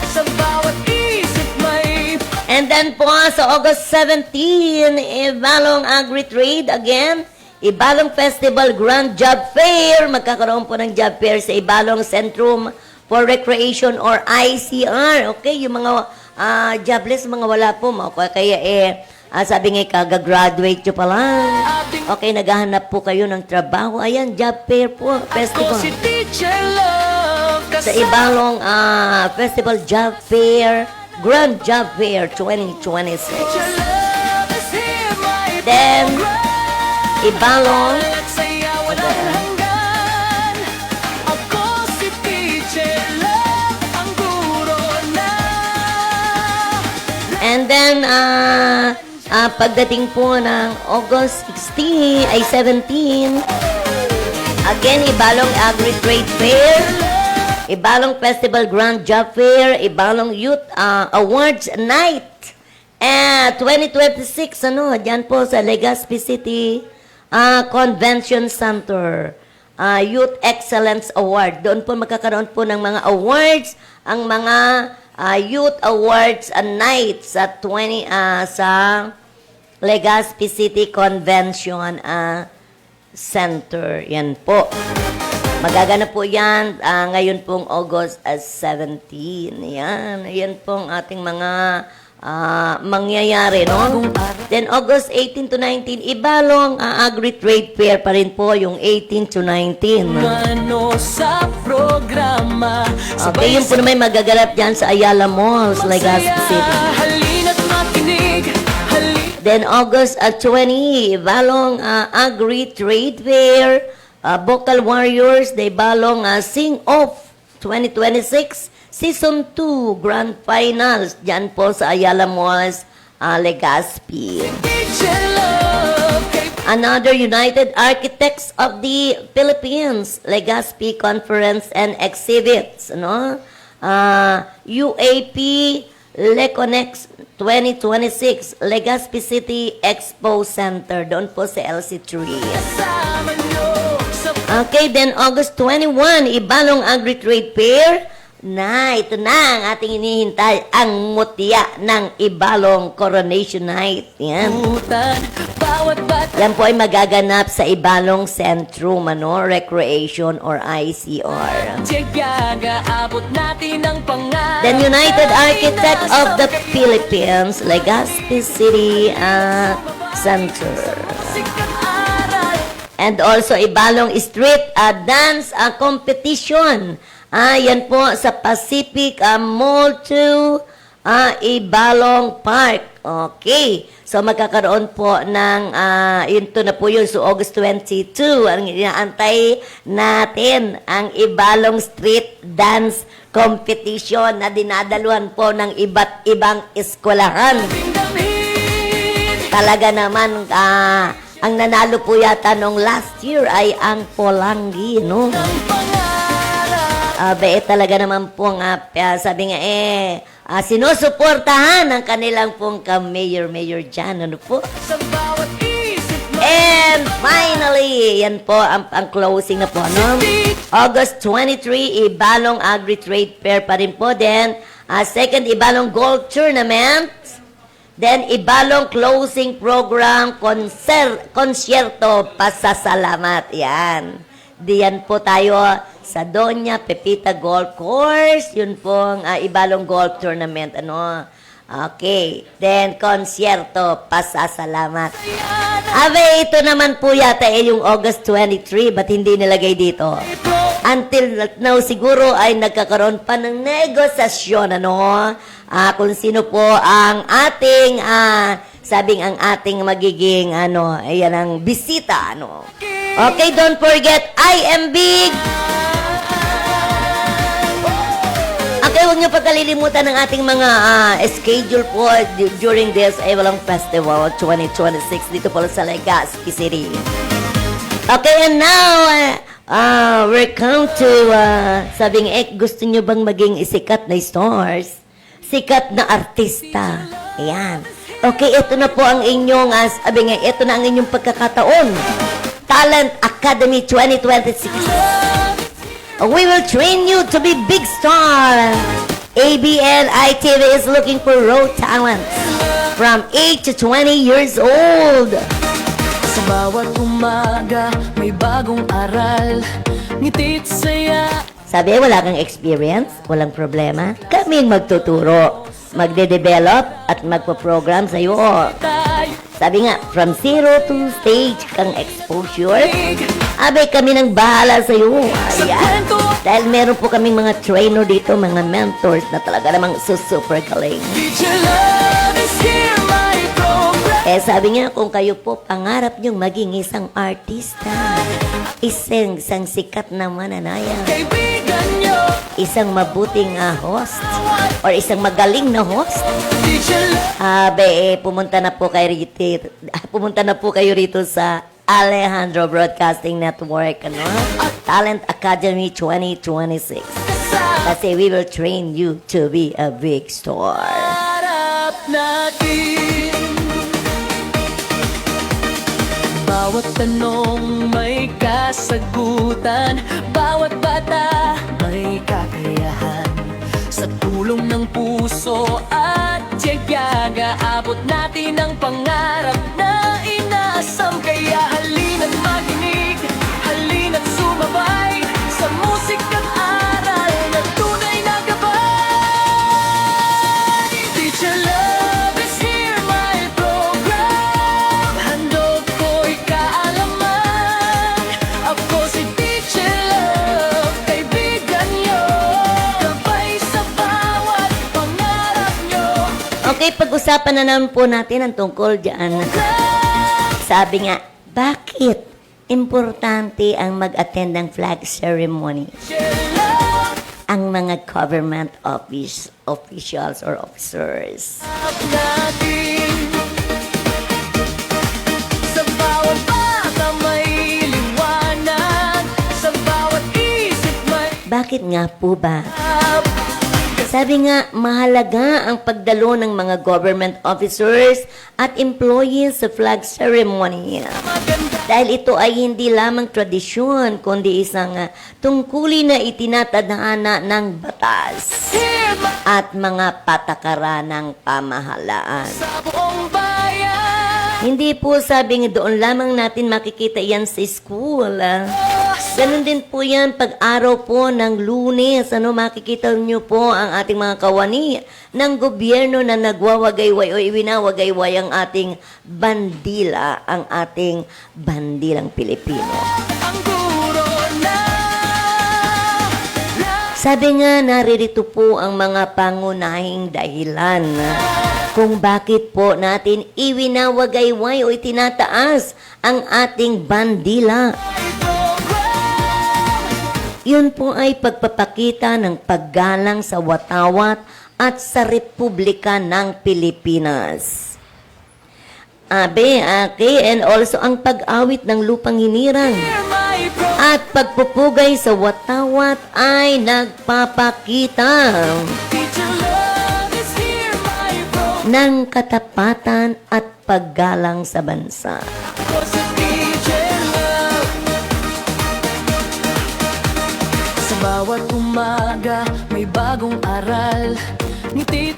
S5: sa bawat isip may
S4: And then po sa August 17, Ibalong Agri-Trade again, Ibalong Festival Grand Job Fair. Magkakaroon po ng job fair sa Ibalong Centrum for Recreation or ICR. Okay, yung mga jobless, mga wala po. Kaya sabi nga, kagagraduate nyo pa lang. Okay, naghahanap po kayo ng trabaho. Ayan, job fair po,
S5: Ako
S4: festival.
S5: si Teacher Love
S4: Sa Ibalong Festival Job Fair, Grand Job Fair 2026.
S5: Teacher Love is here my
S4: Then,
S5: program.
S4: Ibalong
S5: At saya walang hanggan. Ako si Teacher Love, ang guro na.
S4: And then, pagdating po ng August 16, ay 17, again, Ibalong Agri-Trade Fair, Ibalong Festival Grand Job Fair, Ibalong Youth Awards Night, 2026, dyan po sa Legazpi City Convention Center. Youth Excellence Award. Doon po magkakaroon po ng mga awards, ang mga Youth Awards Night sa sa Legazpi City Convention Center. Yan po. Magaganap po yan ngayon pong August 17. Yan. Yan pong ating mga mangyayari, no? Then August 18 to 19, Ibalong Agri-Trade Fair pa rin po yung 18 to 19.
S5: Ano sa programa.
S4: Okay, yun po naman magaganap dyan sa Ayala Malls, Legazpi City.
S5: Halina't makinig.
S4: Then August 20, Ibalong Agri-Trade Fair, Vocal Warriors, de Ibalong Sing Off 2026, Season 2 Grand Finals, dyan po sa Ayala Malls, Legazpi.
S5: Teacher Love. Kay
S4: Another United Architects of the Philippines, Legazpi Conference and Exhibits, no? UAP Leconex 2026, Legazpi City Expo Center, doon po sa LC3.
S5: kasama nyo sa
S4: Okay, then August 21, Ibalong Agri-Trade Fair. Ito na ang ating inihintay, ang mutya ng Ibalong Coronation Night. Yan.
S5: putan. Bawat bata
S4: Yan po ay magaganap sa Ibalong Centrum, Recreation or ICR.
S5: tiyaga, abot natin ang pangarap.
S4: Then United Architect of the Philippines, Legazpi City Center.
S5: Sikat aral.
S4: And also Ibalong Street Dance Competition. Yan po sa Pacific Mall 2, Ibalong Park. Okay. So magkakaroon po ng, yun to na po yun. So August 22, ang inaantay natin ang Ibalong Street Dance Competition na dinadaluhan po ng iba't ibang eskwelahan. Talaga naman, ang nanalo po yata nung last year ay ang Polangi, no? Talaga naman po nga, sabi nga sinusuportahan ang kanilang pong ka-mayor dyan, ano po? And finally, yan po ang closing na po, no? August 23, Ibalong Agri-Trade Fair pa rin po. Then, second, Ibalong Golf Tournament. Then, Ibalong Closing Program, Konsyerto, Pasasalamat. Yan. Diyan po tayo sa Doña Pepita Golf Course. Yun pong Ibalong Golf Tournament. Ano? Okay. Then, konsyerto, pasasalamat. Ito naman po yata yung August 23. Ba't hindi nilagay dito? Until now, siguro ay nagkakaroon pa ng negosasyon, ano? Kung sino po ang ating, sabing ang ating magiging, ayan ang bisita, ano? Okay, don't forget, I am big! Okay, huwag niyo pagkalilimutan ng ating mga schedule po during this Avalon Festival 2026 dito po sa Legazpi City. Okay, and now, we're come to, sabing, gusto niyo bang maging sikat na stars? Sikat na artista. Ayan. Okay, ito na po ang inyong, sabi nga, ito na ang inyong pagkakataon. Talent Academy 2026. We will train you to be big star. ABN-ITV is looking for raw talents from 8 to 20 years old.
S5: Sa bawat umaga, may bagong aral. Ngiti't saya.
S4: Sabi, wala kang experience, walang problema. Kami ang magtuturo, magde-develop at magpo-program sa'yo. Sabi nga, from zero to stage kang exposure. Kami nang bahala sa'yo. Ayan. Dahil meron po kaming mga trainer dito, mga mentors na talaga namang super galing. Sabi nga, kung kayo po pangarap nyong maging isang artista, isang sikat na mananayan, isang mabuting host, or isang magaling na host, pumunta na po kayo rito sa Alejandro Broadcasting Network, ano? Talent Academy 2026. Kasi we will train you to be a big star.
S5: Harap natin. Bawat tanong may kasagutan. Bawat bata may kakayahan. Sa tulong ng puso at tiyaga, abot natin ang pangarap na inaasam. Kaya halina't makinig, halina't sumabay sa musika't aral na tunay na gabay. Teacher Love is here, my program. Handog ko'y kaalaman. Ako si Teacher Love, kaibigan nyo. Gabay sa bawat pangarap nyo.
S4: Okay, pag-usapan na naman po natin ang tungkol dyan. Sabi nga, bakit importante ang mag-attend ng flag ceremony? Ang mga government officials or officers.
S5: Natin sa bawat bata may liwanag, sa bawat isip may
S4: Bakit nga po ba? Sabi nga, mahalaga ang pagdalo ng mga government officers at employees sa flag ceremony. Dahil ito ay hindi lamang tradisyon, kundi isang tungkulin na itinatadhana ng batas at mga patakaran ng pamahalaan.
S5: sa buong bayan.
S4: Hindi po sabing doon lamang natin makikita yan sa school. Ganun din po yan pag-araw po ng Lunes. Makikita niyo po ang ating mga kawani ng gobyerno na nagwawagayway o iwinawagayway ang ating bandila, ang ating bandilang Pilipino.
S5: Ang guro na
S4: Sabi nga, naririto po ang mga pangunahing dahilan kung bakit po natin iwinawagayway o itinataas ang ating bandila. Yun po ay pagpapakita ng paggalang sa watawat at sa Republika ng Pilipinas. And also ang pag-awit ng lupang hinirang at pagpupugay sa watawat ay nagpapakita ng katapatan at paggalang sa bansa.
S5: Sa bawat umaga, may bagong aral. Ngitit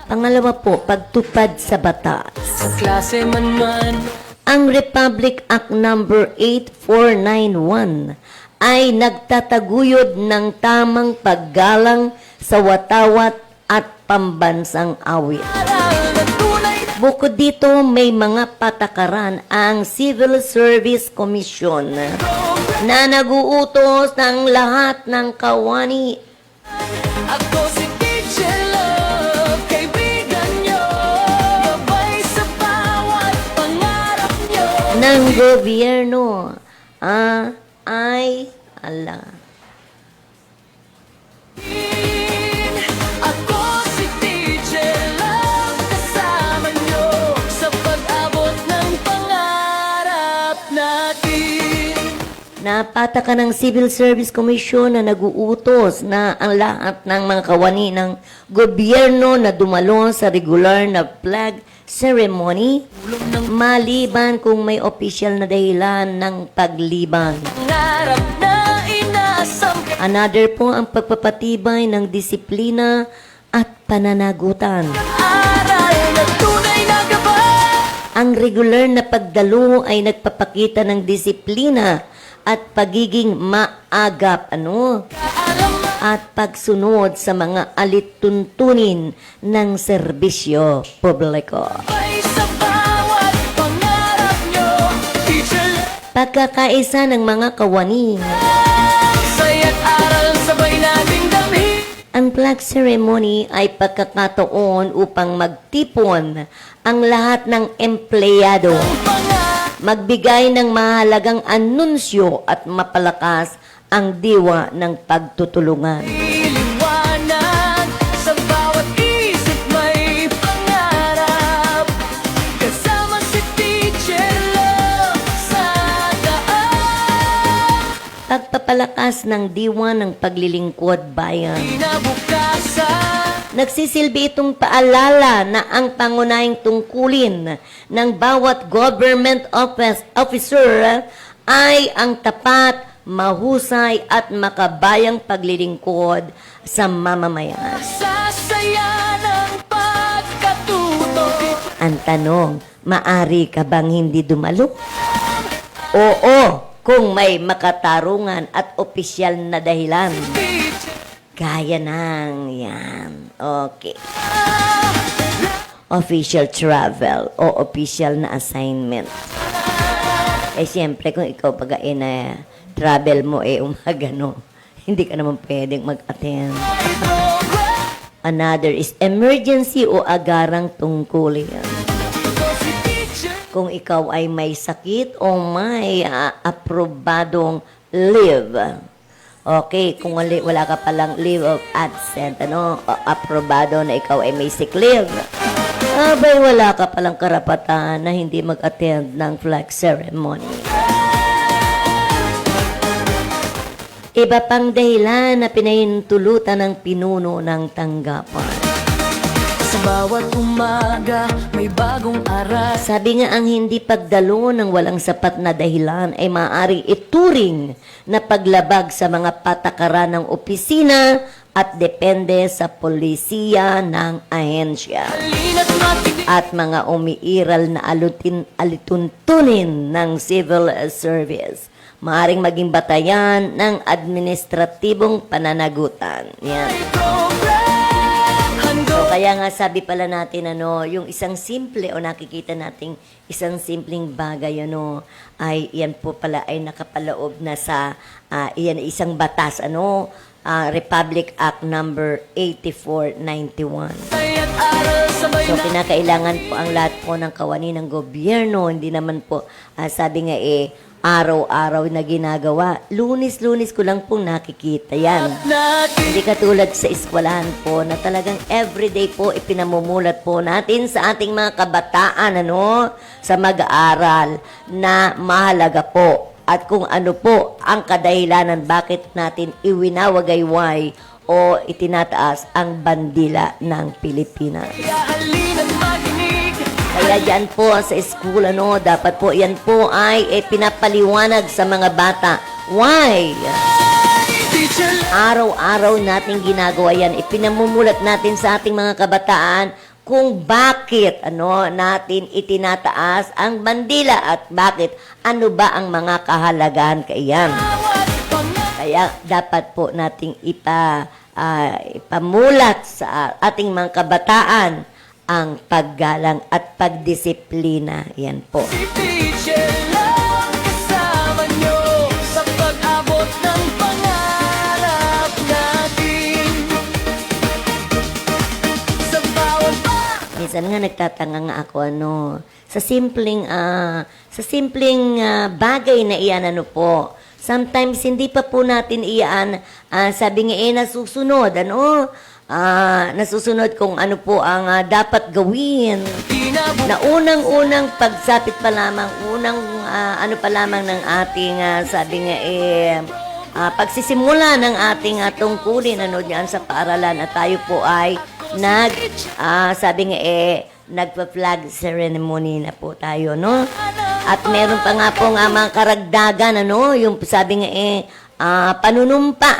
S4: Pangalawa po, pagtupad sa batas.
S5: sa klase man.
S4: Ang Republic Act Number 8491 ay nagtataguyod ng tamang paggalang sa watawat at pambansang awit.
S5: Aral na tunay na
S4: Bukod dito, may mga patakaran ang Civil Service Commission na naguutos ng lahat ng kawani
S5: ako si Teacher Love, kaibigan nyo. Gabay sa bawat pangarap nyo.
S4: ng gobyerno. Ala.
S5: Ako si Teacher Love, kasama nyo sa pag-abot ng pangarap natin.
S4: Napataka ng Civil Service Commission na naguutos na ang lahat ng mga kawani ng gobyerno na dumalo sa regular na flag ceremony maliban kung may opisyal na dahilan ng paglibang.
S5: Pangarap na inasam.
S4: Another po ang pagpapatibay ng disiplina at pananagutan.
S5: Aral na tunay na gabay.
S4: Ang regular na pagdalo ay nagpapakita ng disiplina at pagiging maagap, at pagsunod sa mga alituntunin ng serbisyo publiko.
S5: Ay sa bawat pangarap nyo. Teacher Love,
S4: Pagkakaisa ng mga kawani.
S5: saya't aral sabay nating damhin.
S4: Ang flag ceremony ay pagkakataon upang magtipon ang lahat ng empleyado, magbigay ng mahalagang anunsyo at mapalakas ang diwa ng pagtutulungan.
S5: Iliwanag sa bawat isip may pangarap. Kasama si Teacher Love sa daan.
S4: Pagpapalakas ng diwa ng paglilingkod bayan.
S5: Kinabukasan.
S4: Nagsisilbi itong paalala na ang pangunahing tungkulin ng bawat government officer ay ang tapat, mahusay at makabayang paglilingkod sa mamamayan.
S5: Sasaya ng pagkatuto.
S4: Ang tanong, maari ka bang hindi dumalo? Oo, kung may makatarungan at opisyal na dahilan. Kaya nang yan. Okay. Official travel o official na assignment. Siyempre, kung ikaw na travel mo umagano, hindi ka naman pwedeng mag-attend. Another is emergency o agarang tungkulin. Kung ikaw ay may sakit o may aprobadong leave. Okay, kung wala ka palang leave of absent, o aprobado na ikaw ay may sick leave. Abay, wala ka palang karapatan na hindi mag-attend ng flag ceremony. Iba pang dahilan na pinahintulutan ng pinuno ng tanggapan.
S5: Sa bawat umaga, may bagong aral.
S4: Sabi nga ang hindi pagdalo ng walang sapat na dahilan ay maaaring ituring na paglabag sa mga patakaran ng opisina at depende sa polisiya ng ahensya
S5: Halina't matigil.
S4: at mga umiiral na alituntunin ng civil service. Maaring maging batayan ng administratibong pananagutan. Yan. So, kaya nga sabi pala natin, yung isang simple o nakikita nating isang simpleng bagay, ay yan po pala ay nakapaloob na sa iyan isang batas, Republic Act number 8491.
S5: Kaya't aral sabay
S4: So, kinakailangan po ang lahat po ng kawani ng gobyerno. Hindi naman po, sabi nga araw-araw na ginagawa. Lunis-lunis ko lang pong nakikita yan.
S5: natin.
S4: Hindi katulad sa eskwelahan po na talagang everyday po ipinamumulat po natin sa ating mga kabataan, sa mag-aaral na mahalaga po. At kung ano po ang kadahilanan bakit natin iwinawagayway o itinataas ang bandila ng Pilipinas.
S5: Kaya halina't makinig.
S4: Kaya yan po sa school, dapat po yan po ay pinapaliwanag sa mga bata. Why?
S5: Teacher,
S4: Araw-araw natin ginagawa yan. Ipinamumulat natin sa ating mga kabataan kung bakit natin itinataas ang bandila at bakit ano ba ang mga kahalagahan kaiyan.
S5: bawat pangarap.
S4: Kaya dapat po nating ipamulat sa ating mga kabataan ang paggalang at pagdisiplina. Yan po.
S5: Si teacher lang kasama nyo sa pag-abot ng pangarap natin. Sa bawat
S4: Minsan nga nagtatanga nga ako sa simpleng bagay na iyan po. Sometimes hindi pa po natin iyan sabi nga nasusunod nasusunod kung ano po ang dapat gawin.
S5: tinabok
S4: Na unang-unang pagsapit pa lamang, pa lamang ng ating sabi nga pagsisimula ng ating tungkulin diyan sa paaralan at tayo po ay sabi nga nagpa-flag ceremony na po tayo, At meron pa nga po mga karagdagan, yung sabi nga panunumpa,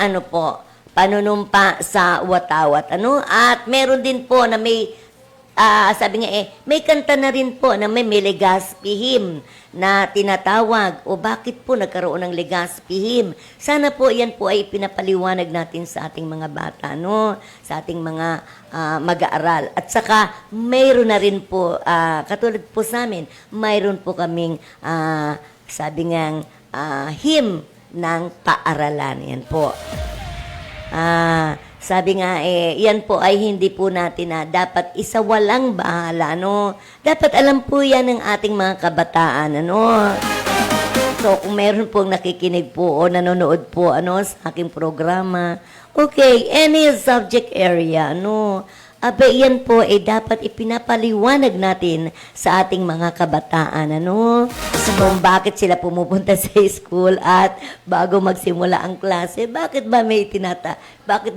S4: panunumpa sa watawat, At meron din po na may sabi nga may kanta na rin po na may Legazpi hymn na tinatawag. O bakit po nagkaroon ng Legazpi hymn? Sana po yan po ay pinapaliwanag natin sa ating mga bata, sa ating mga mag-aaral. At saka mayroon na rin po, katulad po sa amin, mayroon po kaming sabi nga hymn ng paaralan. Yan po. Sabi nga yan po ay hindi po natin dapat isawalang bahala, Dapat alam po yan ng ating mga kabataan, So, kung meron pong nakikinig po o nanonood po, sa aking programa, okay, any subject area, yan po dapat ipinapaliwanag natin sa ating mga kabataan, Kung bakit sila pumupunta sa school at bago magsimula ang klase, bakit ba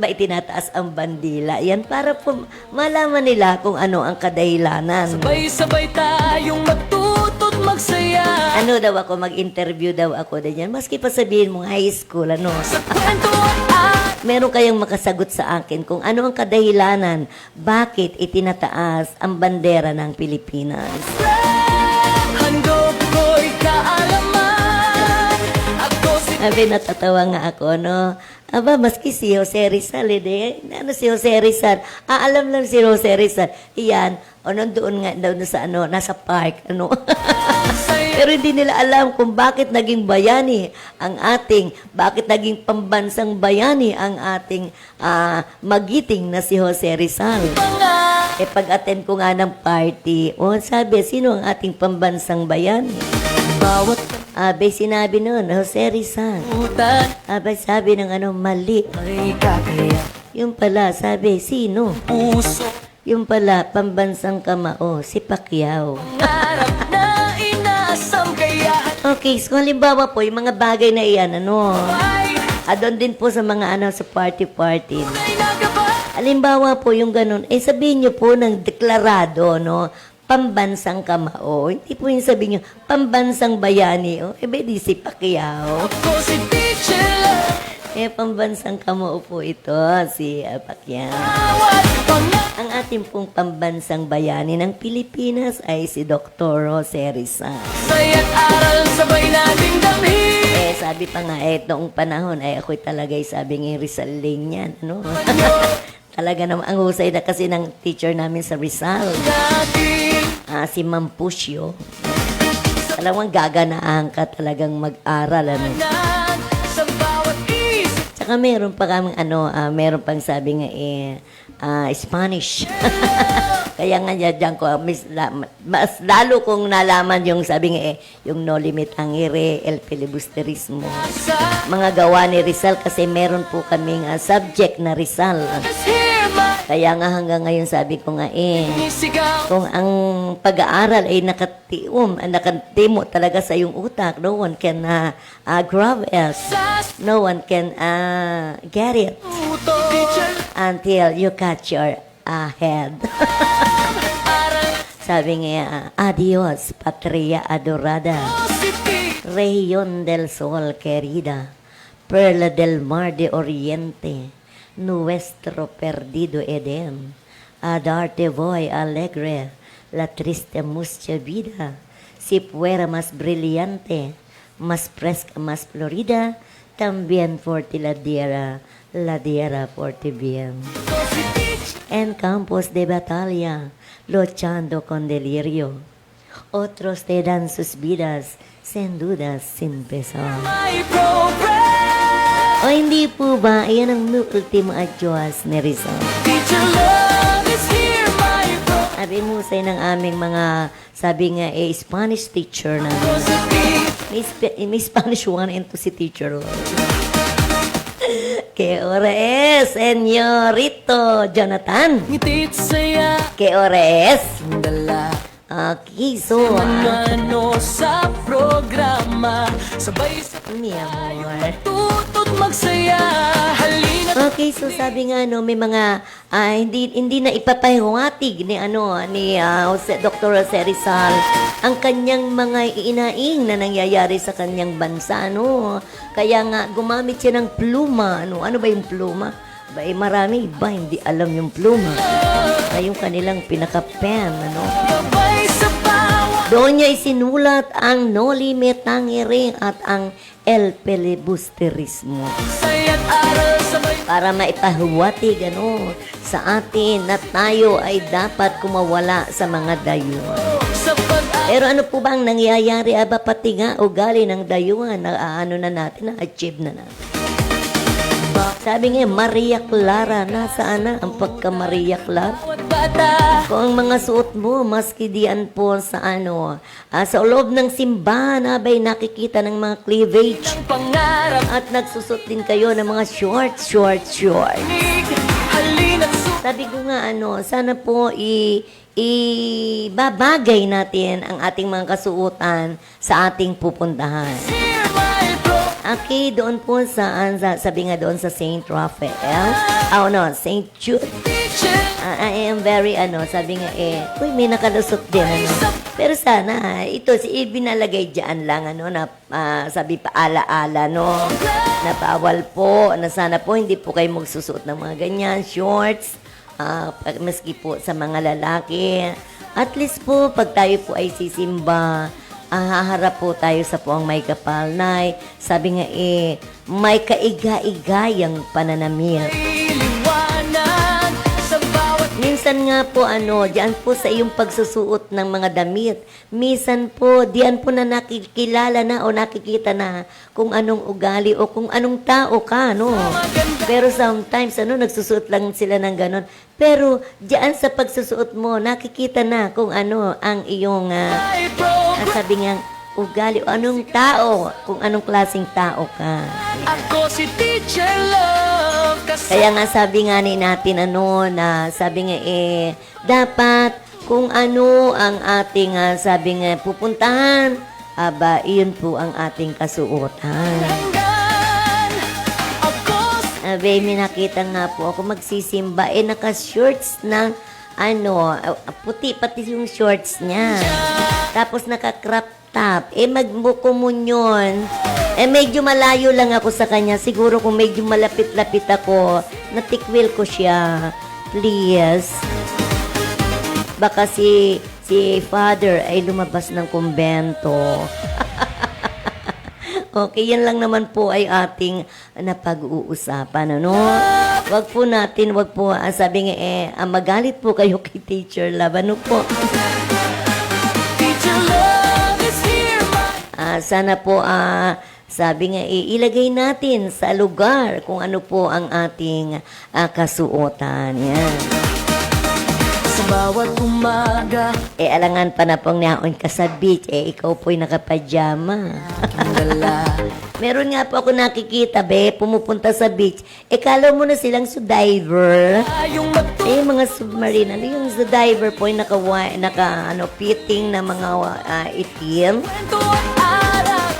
S4: itinataas ang bandila? Yan para po malaman nila kung ano ang kadahilanan.
S5: sabay-sabay tayong matuto't magsaya.
S4: Ano daw ako, mag-interview daw ako din yan. Maski pa sabihin mong high school,
S5: Sa kwento at
S4: meron kayong makasagot sa akin kung ano ang kadahilanan, bakit itinataas ang bandera ng Pilipinas.
S5: handog ko'y kaalaman. Ako si
S4: Natatawa nga ako, Aba, maski si Jose Rizal, si Jose Rizal? Alam lang si Jose Rizal. Iyan, doon nga daw nasa park, Pero hindi nila alam kung bakit naging bayani bakit naging pambansang bayani ang ating magiting na si Jose Rizal. Pag-attend ko nga ng party, sabi, sino ang ating pambansang bayani?
S5: bawat
S4: Sinabi nun, Jose Rizal.
S5: kamutan
S4: Sabi ng mali.
S5: may kakaya.
S4: Yung pala, sabi, sino?
S5: Puso
S4: Yung pala, pambansang kamao, si Pacquiao.
S5: ngarap na inasam kaya
S4: Okay, so halimbawa po, yung mga bagay na iyan,
S5: ay
S4: doon din po sa mga sa party-party.
S5: may nagaba.
S4: Halimbawa po yung ganun, sabihin nyo po ng deklarado, pambansang kamao. Hindi po yung sabihin nyo, pambansang bayani. Di si Pacquiao.
S5: Ako si teacher
S4: Pambansang kamao po ito, si Pacquiao.
S5: bawat pangarap.
S4: Ang ating pong pambansang bayani ng Pilipinas ay si Dr. Jose Rizal.
S5: Saya't aral sabay nating damhin.
S4: Sabi pa nga, noong panahon, ako'y talagay sabi ng Rizal Lane yan, Talaga naman, ang husay na kasi ng teacher namin sa Rizal,
S5: Natin
S4: si Ma'am Pusyo. Talagang gaganaan ka talagang mag-aral,
S5: sa bawat isip.
S4: Tsaka Tsaka meron pa kami, meron pang sabi nga Spanish. Kaya nga dyan ko, mas lalo kong nalaman yung sabi nga yung No Limit Angere, El Filibusterismo. Mga gawa ni Rizal kasi meron po kaming subject na Rizal. Kaya nga hanggang ngayon sabi ko nga kung ang pag-aaral ay nakatimo talaga sa iyong utak, no one can grab it. No one can get it until you catch your head. Sabi nga, adios, patria adorada, región del sol querida, perla del mar de oriente, nuestro perdido Edén, a darte voy alegre, la triste mucha vida, si fuera más brillante, más fresca, más florida, también por ti la diera por ti bien. En campos de batalla, luchando con delirio, otros te dan sus vidas, sin dudas, sin pesar. O hindi po ba, ayan ang ultimo adyos ni Rizal. Sabi mo sa ng aming mga, sabi nga, Spanish teacher na. May Spanish 1 and 2 si teacher. Que hora es, señorito Jonathan?
S5: Ngitit saya
S4: Que hora es?
S5: dala
S4: Okay, so,
S5: Ano sa programa Sabay sa
S4: mi amor.
S5: tutot magsaya Halina
S4: Okay, so sabi nga may mga hindi na ipapahiwatig ni Dr. Jose Rizal ang kanyang mga inaing na nangyayari sa kanyang bansa, Kaya nga gumamit siya ng pluma, Ano ba yung pluma? Marami iba hindi alam yung pluma. Ay yung kanilang pinaka-pen,
S5: Sabay sa bawat
S4: Doon niya isinulat ang No Limit Angere at ang El Filibusterismo.
S5: saya't aral sabay
S4: Para maipahuwatig sa atin na tayo ay dapat kumawala sa mga dayuhan.
S5: sa pag-aaral
S4: Pero ano po ba ang nangyayari? Pati nga ugali ng dayuhan na na-achieve na natin. Sabi nga, Maria Clara, nasaan na ang pagka-Maria Clara?
S5: bata
S4: Kung ang mga suot mo, maski diyan po sa sa loob ng simbahan, abay nakikita ng mga cleavage.
S5: Pangarap
S4: At nagsusot din kayo ng mga short.
S5: Halina't
S4: Sabi ko nga, sana po ibabagay natin ang ating mga kasuotan sa ating pupuntahan.
S5: Hear my bro
S4: Okay, doon po sabi nga doon sa Saint Raphael. Saint Jude.
S5: teacher
S4: I am very, sabi nga uy, may nakalusot din, Pero sana, ito, binalagay dyan lang, sabi pa, ala-ala, na bawal po, na sana po, hindi po kayo magsusuot ng mga ganyan, shorts, maski po sa mga lalaki. At least po, pag tayo po ay sisimba, haharap po tayo sa puwang may kapal, Nay. Sabi nga may kaiga-igayang pananamit.
S5: Iliwanag sa bawat
S4: Minsan nga po, diyan po sa iyong pagsusuot ng mga damit, minsan po, diyan po na nakikilala na o nakikita na kung anong ugali o kung anong tao ka, Pero sometimes, nagsusuot lang sila ng ganon. Pero, diyan sa pagsusuot mo, nakikita na kung ano ang iyong,
S5: my program
S4: sabi nga, ugali o anong tao, kung anong klaseng tao ka.
S5: Ako si Teacher Love kasi
S4: Kaya nga sabi nga natin na sabi nga dapat kung ano ang ating sabi nga pupuntahan, iyon po ang ating kasuotan.
S5: hanggan Ako
S4: May nakita nga po ako magsisimba, naka-shorts ng puti pati yung shorts niya. Tapos naka-crop top. Magmukumunyon. Medyo malayo lang ako sa kanya. Siguro kung medyo malapit-lapit ako, natikwil ko siya. Please. Baka si father ay lumabas ng kumbento. Okay, yan lang naman po ay ating napag-uusapan, Wag po, sabi nga magalit po kayo kay Teacher Love, po.
S5: Teacher Love is here my
S4: Sana po, sabi nga, ilagay natin sa lugar kung ano po ang ating kasuotan. Yan.
S5: Sa bawat umaga
S4: Alangan pa na pong naon ka sa beach, ikaw po'y nakapajama.
S5: ang dala.
S4: Meron nga po ako nakikita, pumupunta sa beach. Kala mo na silang diver.
S5: Yung
S4: Mga submarine, yung diver po, yung fitting na mga itim.
S5: magtuwang araw.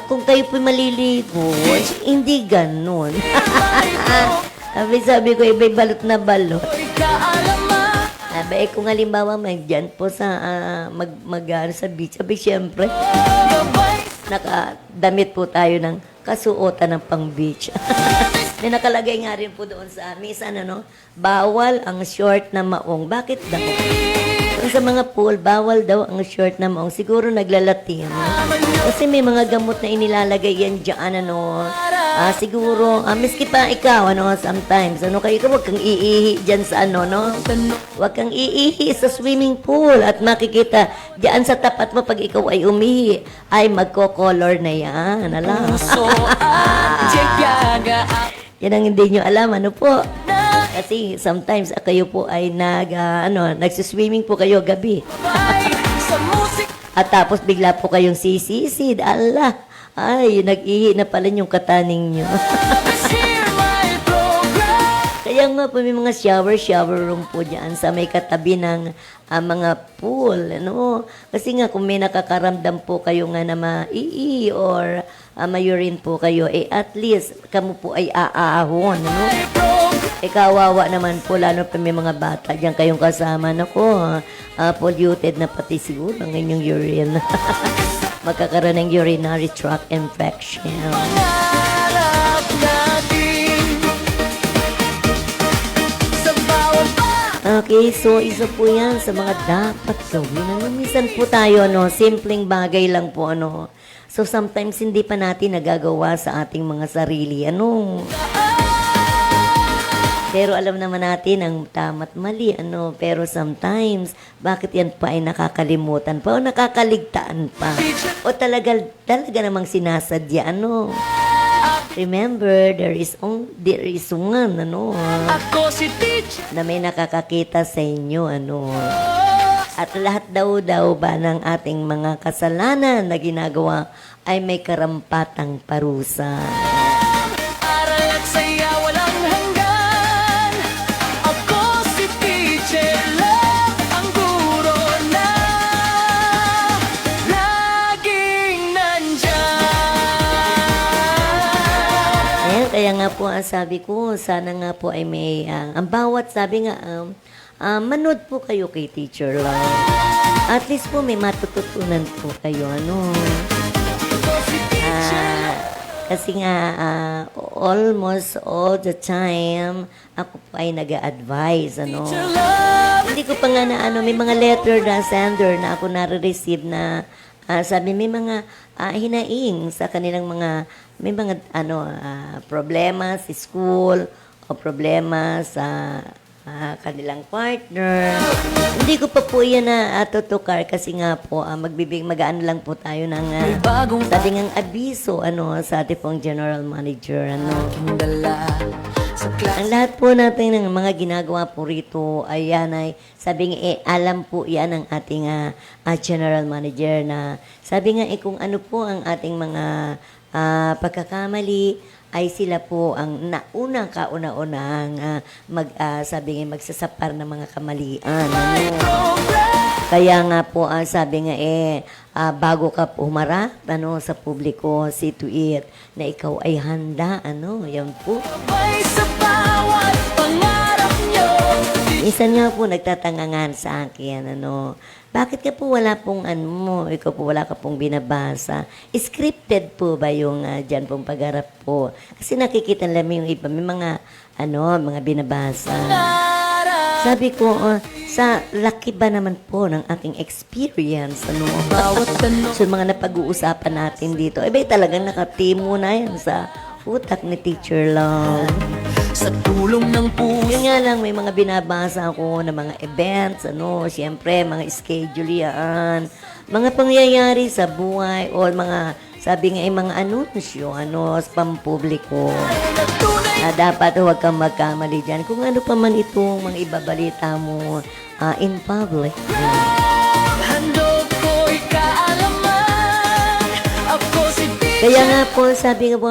S4: Kung kayo po'y maliligo, hindi ganun. Sabi ko, balot na balot.
S5: Ko'y kaalaman.
S4: Kung halimbawa may dyan po sa sa beach, syempre,
S5: Gabay
S4: nakadamit po tayo ng kasuotan ng pang-beach. May nakalagay nga rin po doon sa minsan, bawal ang short na maong. Bakit daw? Kung sa mga pool, bawal daw ang short na maong. Siguro naglalatim. Kasi may mga gamot na inilalagay yan dyan, siguro, miski pa ikaw, sometimes, kayo, huwag kang iihi dyan sa huwag kang iihi sa swimming pool at makikita dyan sa tapat mo pag ikaw ay umihi, ay magko-color na yan,
S5: so Jegyaga
S4: Yan ang hindi nyo alam, po? Kasi sometimes kayo po ay nagsiswimming po kayo gabi.
S5: sa musik.
S4: At tapos bigla po kayong sisisid. Allah, ay, nag-ihi na pala yung kataning nyo.
S5: Share my program.
S4: Kaya nga po may mga shower room po dyan sa may katabi ng mga pool. Kasi nga kung may nakakaramdam po kayo nga na maihi or mayurin po kayo, at least kamo po ay aahon. Kawawa naman po, lalo pa may mga bata diyan kayong kasama. Polluted na pati siguro ang inyong urine. Magkakaroon ng urinary tract infection.
S5: Pangarap natin sa bawat
S4: Okay, so isa po yan sa mga dapat gawin. Minsan po tayo, simpleng bagay lang po, So sometimes hindi pa natin nagagawa sa ating mga sarili, Pero alam naman natin ang tama't mali, Pero sometimes, bakit yan pa ay nakakalimutan pa o nakakaligtaan pa? O talaga namang sinasadya, Remember, there is one,
S5: ako si teacher.
S4: na may nakakakita sa inyo, At lahat daw ba ng ating mga kasalanan na ginagawa ay may karampatang parusa.
S5: Aral at saya walang hanggan. Ako si teacher lang, ang guro na laging nandyan.
S4: Ayan, kaya nga po ang sabi ko, sana nga po ay may, ang bawat sabi nga, manood po kayo kay teacher lang. At least po may matututunan po kayo, Kasi nga, almost all the time, ako po ay nag-a-advise, Hindi ko pa nga may mga letter na sender na ako nare-receive na sabi, may mga hinaing sa kanilang may mga problema sa school o problema sa kanilang partner. Hindi ko pa po yan na tutukar kasi nga po mag-ano lang po tayo ng
S5: bagong
S4: sabi ngang abiso sa ating pong general manager.
S5: aking dala sa
S4: Ang lahat po natin ng mga ginagawa po rito ay yan ay sabi nga alam po yan ng ating general manager na sabi nga kung ano po ang ating mga pagkakamali ay sila po ang kauna-unahang sabi nga magsasapar ng mga kamalian. Kaya nga po sabi nga bago ka humarap sa publiko, see to it na ikaw ay handa. Yan po.
S5: May sa bawat pangarap nyo.
S4: Minsan nga po nagtatangangan sa akin, bakit ka po wala pong ikaw po wala ka pong binabasa? Scripted po ba yung dyan pong pagharap po? Kasi nakikita namin yung iba, may mga, mga binabasa. Sabi ko, sa laki ba naman po ng aking experience,
S5: Bawat tanong
S4: So, mga napag-uusapan natin dito, talagang nakatimo na yan sa utak ni Teacher Long.
S5: sa tulong ng puso.
S4: Yun nga lang, may mga binabasa ako na mga events, siyempre, mga schedule yan. mga pangyayari sa buhay o mga, sabi nga, mga anunsyo, sa pampubliko. Dapat huwag kang magkamali dyan. Kung ano pa man itong mga ibabalita mo in public.
S5: Handog ko'y kaalaman. Ako si
S4: Kaya nga po, sabi nga po,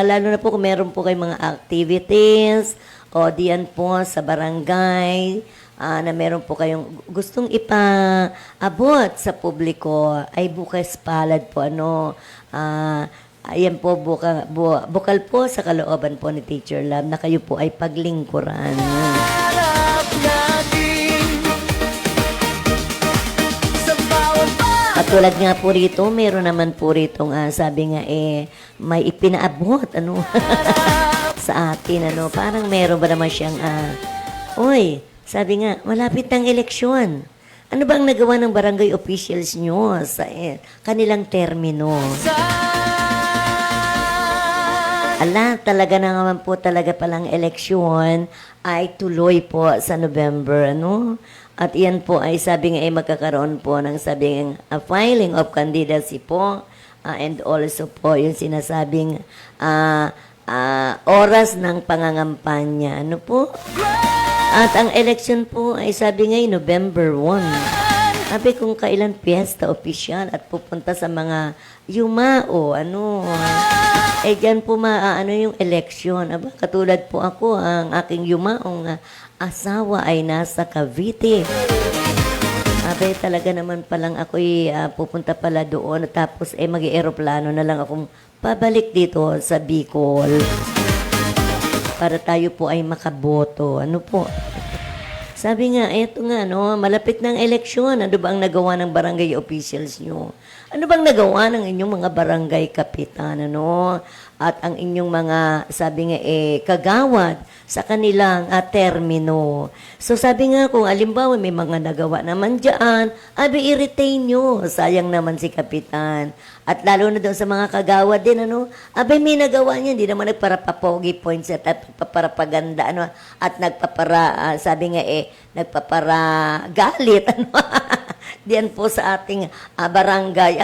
S4: lalo na po kung meron po kayong mga activities o diyan po sa barangay, na meron po kayong gustong ipaabot sa publiko, ay bukas palad po, ayan po, bukal po sa kalooban po ni Teacher Love na kayo po ay paglingkuran.
S5: harap natin. Sa bawat
S4: At tulad nga po rito, meron naman po rito sabi nga may ipinaabot, sa atin, parang meron ba naman siyang, sabi nga, malapit ng eleksyon. Ano ba ang nagawa ng barangay officials nyo sa kanilang termino? Ala, talaga na naman po talaga palang eleksyon ay tuloy po sa November, At iyan po ay sabi nga ay magkakaroon po ng sabing filing of candidacy po and also po yung sinasabing oras ng pangangampanya. At ang election po ay sabi nga ay November 1. Sabi kung kailan piyesta opisyal at pupunta sa mga yumao, dyan po yung eleksyon. Katulad po ako, ang aking yumaong asawa ay nasa Cavite. Talaga naman palang ako'y pupunta pala doon. Tapos mag-aeroplano na lang akong pabalik dito sa Bicol. Para tayo po ay makaboto. Sabi nga, eto nga, malapit ng eleksyon. Ano ba ang nagawa ng barangay officials nyo? Ano bang nagawa ng inyong mga barangay kapitan, At ang inyong mga, sabi nga, kagawad sa kanilang termino. So sabi nga, kung alimbawa may mga nagawa naman dyan, i-retain nyo. Sayang naman si kapitan. At lalo na doon sa mga kagawad din, may nagawa niya, hindi naman nagparapapogi points at nagpaparapaganda, at sabi nga, nagpapara galit, diyan po sa ating barangay.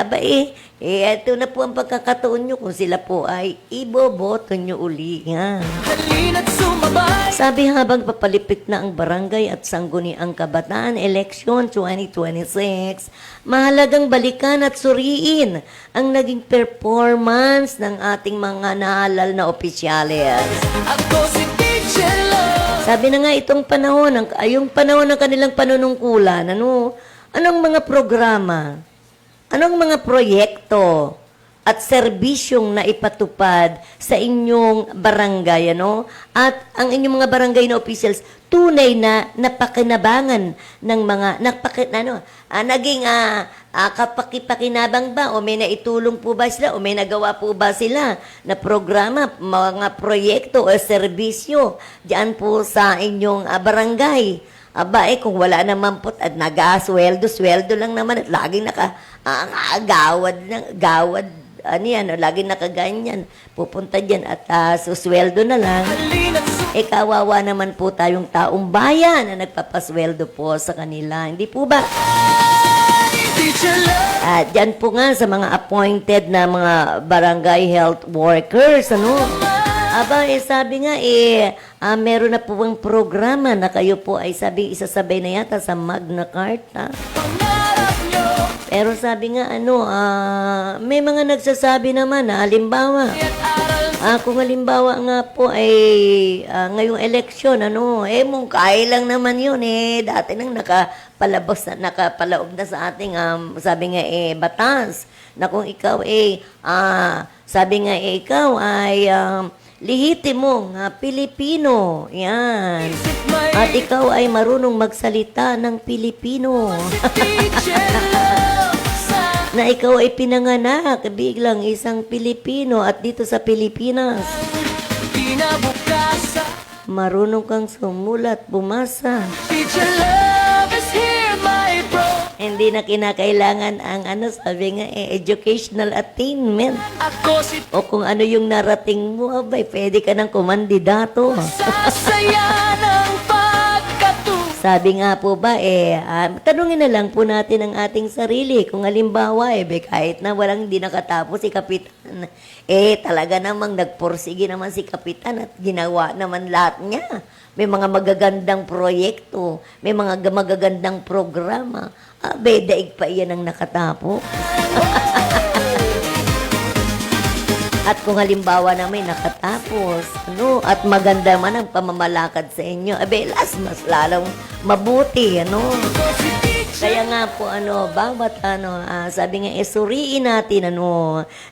S4: Ito na po ang pagkakataon nyo kung sila po ay iboboto nyo uli.
S5: halina't sumabay.
S4: Sabi habang papalipit na ang barangay at sangguniang kabataan election 2026, mahalagang balikan at suriin ang naging performance ng ating mga nahalal na opisyalis.
S5: Ako si Teacher Love.
S4: Sabi na nga itong panahon, yung panahon ng kanilang panunungkulan, anong mga programa, anong mga proyekto at serbisyong na ipatupad sa inyong barangay, At ang inyong mga barangay na officials, tunay na napakinabangan ng mga, naging kapakipakinabang ba? O may naitulong po ba sila? O may nagawa po ba sila na programa, mga proyekto o serbisyo diyan po sa inyong barangay? Kung wala naman po at sweldo lang naman at laging gawad, laging nakaganyan, pupunta dyan at susweldo na lang. Kawawa naman po tayong taong bayan na nagpapasweldo po sa kanila. Hindi po ba?
S5: Teacher Love.
S4: Dyan po nga sa mga appointed na mga barangay health workers, sabi nga, meron na po bang programa na kayo po ay isasabay na yata sa Magna Carta.
S5: Pangarap nyo.
S4: Pero sabi nga, may mga nagsasabi naman na, halimbawa, kung halimbawa nga po ay ngayong eleksyon, mungkay lang naman yun, dati nang nakapalaob na sa ating, sabi nga, batas, na kung ikaw sabi nga, ikaw ay, lihitimong Pilipino. Yan. At ikaw ay marunong magsalita ng Pilipino.
S5: Teacher Love.
S4: Na ikaw ay pinanganak biglang isang Pilipino at dito sa Pilipinas,
S5: Kinabukasan.
S4: marunong kang sumulat, bumasa.
S5: Teacher Love is here, my bro.
S4: Hindi na kinakailangan ang sabi nga educational attainment.
S5: Ako si
S4: O kung ano yung narating mo, pwede ka ng kumandidato.
S5: Sasaya ng pagkatuto.
S4: sabi nga po ba, tanungin na lang po natin ang ating sarili. Kung halimbawa, kahit na walang hindi nakatapos si Kapitan, talaga namang nagporsige naman si Kapitan at ginawa naman lahat niya. May mga magagandang proyekto, may mga magagandang programa. Daig pa iyan ang nakatapo. At kung halimbawa na may nakatapos, at maganda man ang pamamalakad sa inyo, mas lalong mabuti, Kaya nga po, bawat, sabi nga, suriin natin,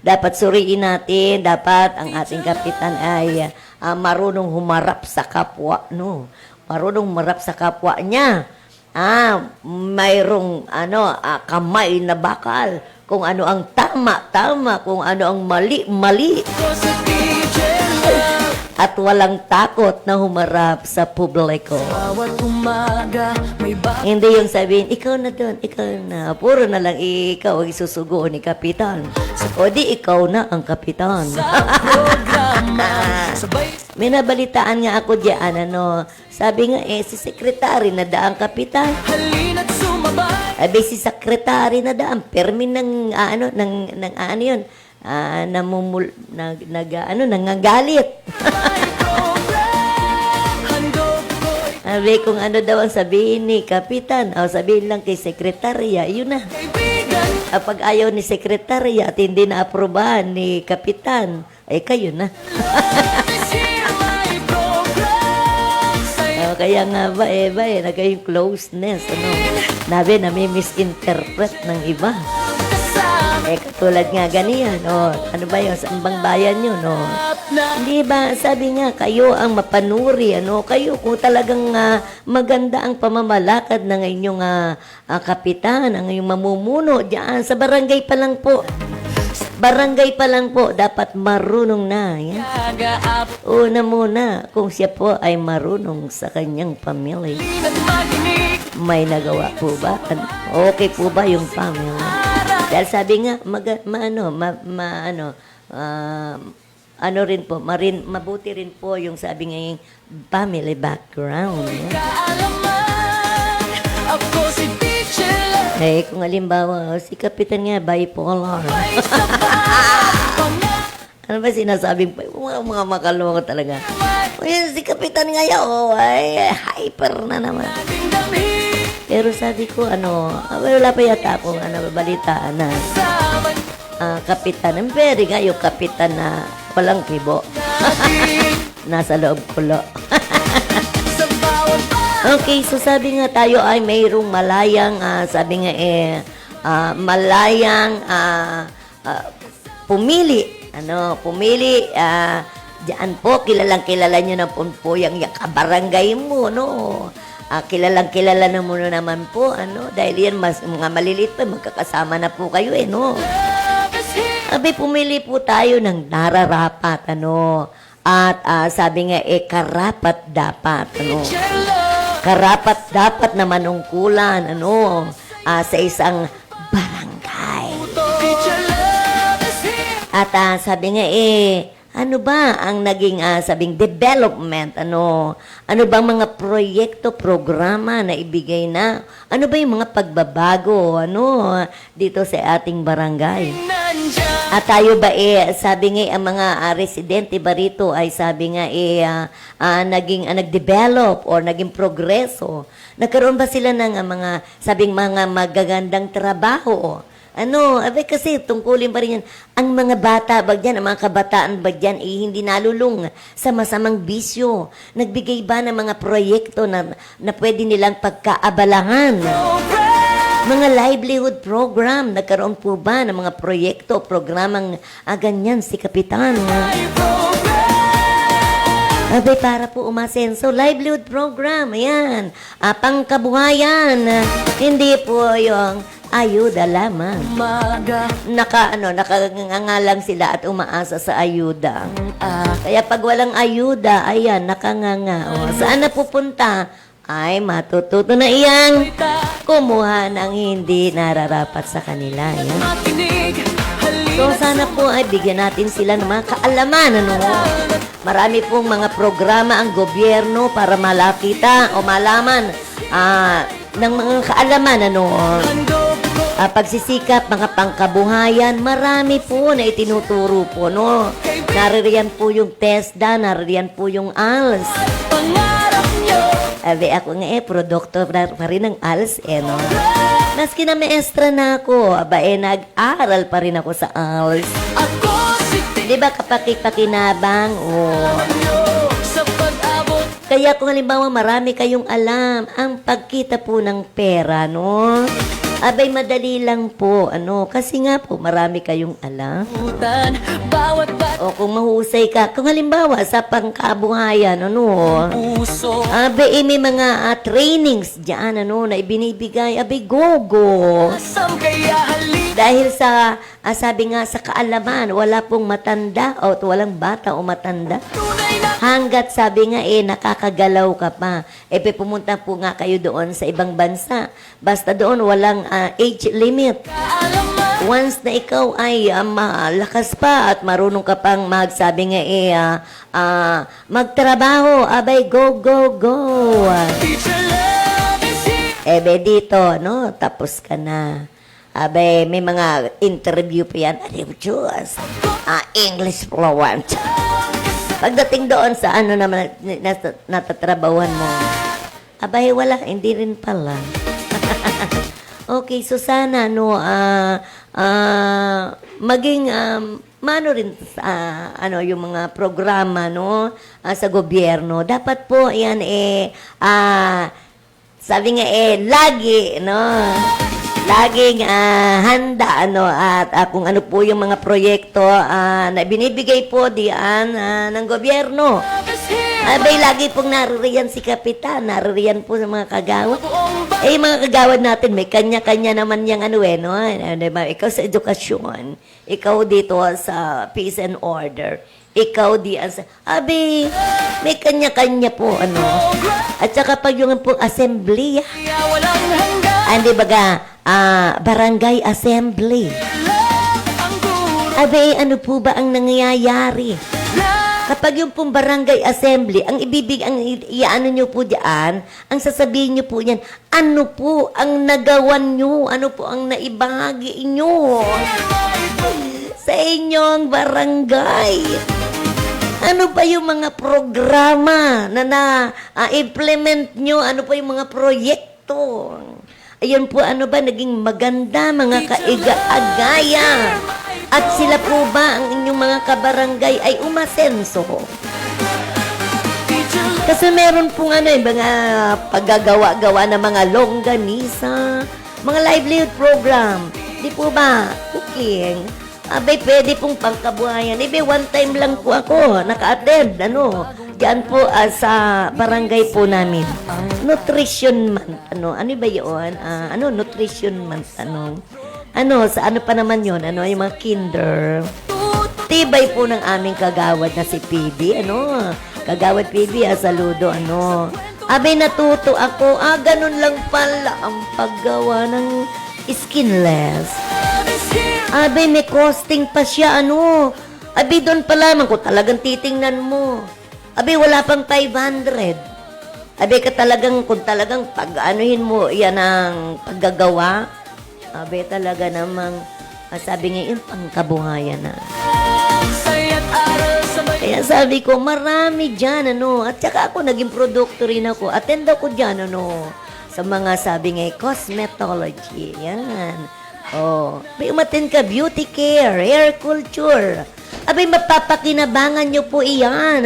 S4: dapat suriin natin, dapat ang ating kapitan ay marunong humarap sa kapwa, Marunong humarap sa kapwa niya. Mayroong, kamay na bakal, kung ano ang tama, kung ano ang mali. At walang takot na humarap sa publiko.
S5: Bawat umaga may
S4: Hindi yung sabihin, ikaw na doon, ikaw na. Puro na lang ikaw ang isusugo ni Kapitan. O di ikaw na ang Kapitan.
S5: programa. Sabay
S4: May nabalitaan nga ako diyan, sabi nga, si Sekretary na daang Kapitan.
S5: halina't sumabay.
S4: Si Sekretary na daang, permi ng yun, nangagalit.
S5: Handog ko'y
S4: Sabi kung ano daw ang sabihin ni Kapitan, sabihin lang kay Sekretarya, yun na.
S5: kaibigan.
S4: Kapag ayaw ni Sekretarya at hindi na-aprobahan ni Kapitan, kayo na.
S5: This here my program. Sa'yo
S4: Kaya nga ba, nagkayong closeness, Nabi na may misinterpret ng iba.
S5: kasama
S4: Katulad nga ganiyan, ano ba yun, sa ibang bayan yun,
S5: na
S4: Hindi ba, sabi nga, kayo ang mapanuri, kayo kung talagang maganda ang pamamalakad ng inyong kapitan, ang inyong mamumuno diyan sa barangay pa lang po. Barangay pa lang po, dapat marunong na. Yan.
S5: kagaap.
S4: Una muna, kung siya po ay marunong sa kanyang pamilya.
S5: Halina't makinig.
S4: May nagawa po ba? Okay po ba yung family? Dahil sabi nga, mabuti rin po yung sabi nga yung family background.
S5: Kaalaman. Ako si Teacher Love.
S4: Kung halimbawa, si Kapitan nga, bipolar.
S5: May sapat.
S4: Ano ba sinasabing mga makaloko talaga? Si Kapitan nga ay hyper na naman.
S5: Ating damit.
S4: Pero sabi ko, wala pa yata akong balitaan na
S5: Sama
S4: Kapitan. Ang very nga yung Kapitan na walang kibo.
S5: natin.
S4: Nasa loob kulo.
S5: Sa bawat
S4: Okay, so sabi nga tayo ay mayroong malayang, sabi nga malayang pumili. Pumili, diyan po, kilala nyo na po yung kabarangay mo, kilalang-kilala na muna naman po, dahil yan, mga maliliit pa, magkakasama na po kayo,
S5: love is here.
S4: Pumili po tayo ng nararapat, at sabi nga, karapat dapat,
S5: Teacher Love.
S4: karapat dapat na manungkulan, sa isang barangay.
S5: Teacher Love is here.
S4: At sabi nga ano ba ang naging sabing development? Ano bang mga proyekto, programa na ibigay na? Ano ba yung mga pagbabago dito sa ating barangay?
S5: Nandyan.
S4: At tayo ba sabi nga ang mga residente ba rito ay sabi nga naging nagdevelop or naging progreso? Nagkaroon ba sila ng mga sabing mga magagandang trabaho? Kasi tungkulin pa rin yan. Ang mga bata ba dyan, ang mga kabataan ba dyan, hindi nalulung sa masamang bisyo. Nagbigay ba ng mga proyekto na pwede nilang pagkaabalahan? Mga livelihood program, nagkaroon po ba ng mga proyekto, programang ganyan si Kapitan? Para po umasenso, livelihood program, ayan, pangkabuhayan, hindi po yung ayuda lamang.
S5: Umaga.
S4: Nakangangalang sila at umaasa sa ayuda. Kaya pag walang ayuda, ayan, nakanganga. Saan na pupunta? Ay, matututo na iyang kumuha ng hindi nararapat sa kanila. Yan.
S5: Makinig. Halina't
S4: So sana po ay bigyan natin sila ng mga kaalaman, ano. Marami pong mga programa ang gobyerno para malakita o malaman ng mga kaalaman, ano. Pagsisikap, mga pangkabuhayan, marami po na itinuturo po, no. Naririyan po yung TESDA, naririyan po yung ALS.
S5: Pangarap nyo.
S4: Ako nga produkto pa rin ng ALS, no. Maski na maestra na ako, nag-aral pa rin ako sa ALS.
S5: Ako si
S4: Di ba kapaki-pakinabang?
S5: sa pag-abot.
S4: Kaya kung halimbawa marami kayong alam, ang pagkita po ng pera, no? Madali lang po, ano? Kasi nga po, marami kayong alam.
S5: Bawat
S4: O kung mahusay ka, kung halimbawa sa pangkabuhayan, ano?
S5: puso.
S4: May mga trainings dyan, ano, na ibinibigay. Go!
S5: Asam kaya halina.
S4: Dahil sa, sabi nga sa kaalaman, wala pong matanda o walang bata o matanda.
S5: Tunay na
S4: Hanggat sabi nga nakakagalaw ka pa. Pumunta po nga kayo doon sa ibang bansa. Basta doon walang age limit.
S5: kaalaman.
S4: Once na ikaw ay malakas pa at marunong ka pang magsabi nga magtrabaho, go!
S5: Teacher love is here.
S4: Dito, no? Tapos ka na. May mga interview pa yan. Diyos. English fluent. Pagdating doon sa ano naman natatrabawan mo, wala, hindi rin pala. Okay, so sana, no, maging, mano rin sa, yung mga programa, no, sa gobyerno. Dapat po, yan, sabi nga, lagi, no, laging handa at kung ano po yung mga proyekto na binibigay po diyan ng gobyerno. Lagi pong naririyan si Kapitan, naririyan po sa mga kagawad. Yung mga kagawad natin, may kanya-kanya naman yung no? Diba? Ikaw sa edukasyon, ikaw dito sa peace and order, ikaw diyan sa... may kanya-kanya po, ano. At saka pag yung pong assembly,
S5: Kaya walang hanggan.
S4: hindi baga, barangay assembly.
S5: Ang gulo
S4: Ano po ba ang nangyayari?
S5: na
S4: Kapag yung pong barangay assembly, ang iano nyo po diyan, ang sasabihin nyo po yan, ano po ang nagawan nyo? Ano po ang naibahagi nyo sa inyong barangay? Ano ba yung mga programa na na-implement nyo? Ano pa yung mga proyekto? Ayun po, ano ba, naging maganda, mga kaiga-agaya. At sila po ba, ang inyong mga kabarangay, ay umasenso? Kasi meron pong mga paggagawa-gawa ng mga longganisa, mga livelihood program. Di po ba? Cooking. Pwede pong pangkabuhayan. One time lang po ako naka-attend, diyan po sa barangay po namin. Nutrition month, ano ba yun? Nutrition month, sa ano pa naman yun, yung mga kinder. Tibay po ng aming kagawad na si PB, Kagawad PB, saludo, natuto ako, ganun lang pala ang paggawa ng skinless. May costing pa siya, doon pa lamang kung talagang titingnan mo. Wala pang 500. Ka talagang, kung talagang pag-anuhin mo, yan ang paggagawa. Talaga namang, sabi nga, yun pang kabuhayan na.
S5: saya't aral sa may
S4: Kaya sabi ko, marami dyan, At saka ako, naging produkto rin ako. Attend ako dyan, sa mga, sabi nga, cosmetology. Yan. May umattend ka, beauty care, hair culture. Mapapakinabangan nyo po iyan,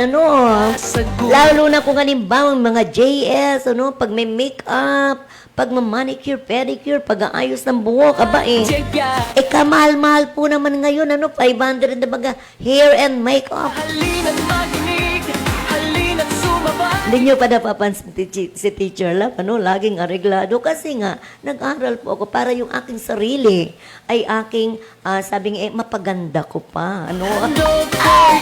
S5: sa gulo.
S4: Lalo na kung halimbawa mga JS, pag may makeup, pag manicure, pedicure, pag-aayos ng buhok, kamahal-mahal po naman ngayon, 500 na baga, hair and makeup.
S5: Halina't maginig, halina't sumaba.
S4: Hindi nyo pa napapansin si Teacher Love, laging areglado. Kasi nga, nag-aral po ako para yung aking sarili ay aking, sabi nga, mapaganda ko pa.
S5: Doktor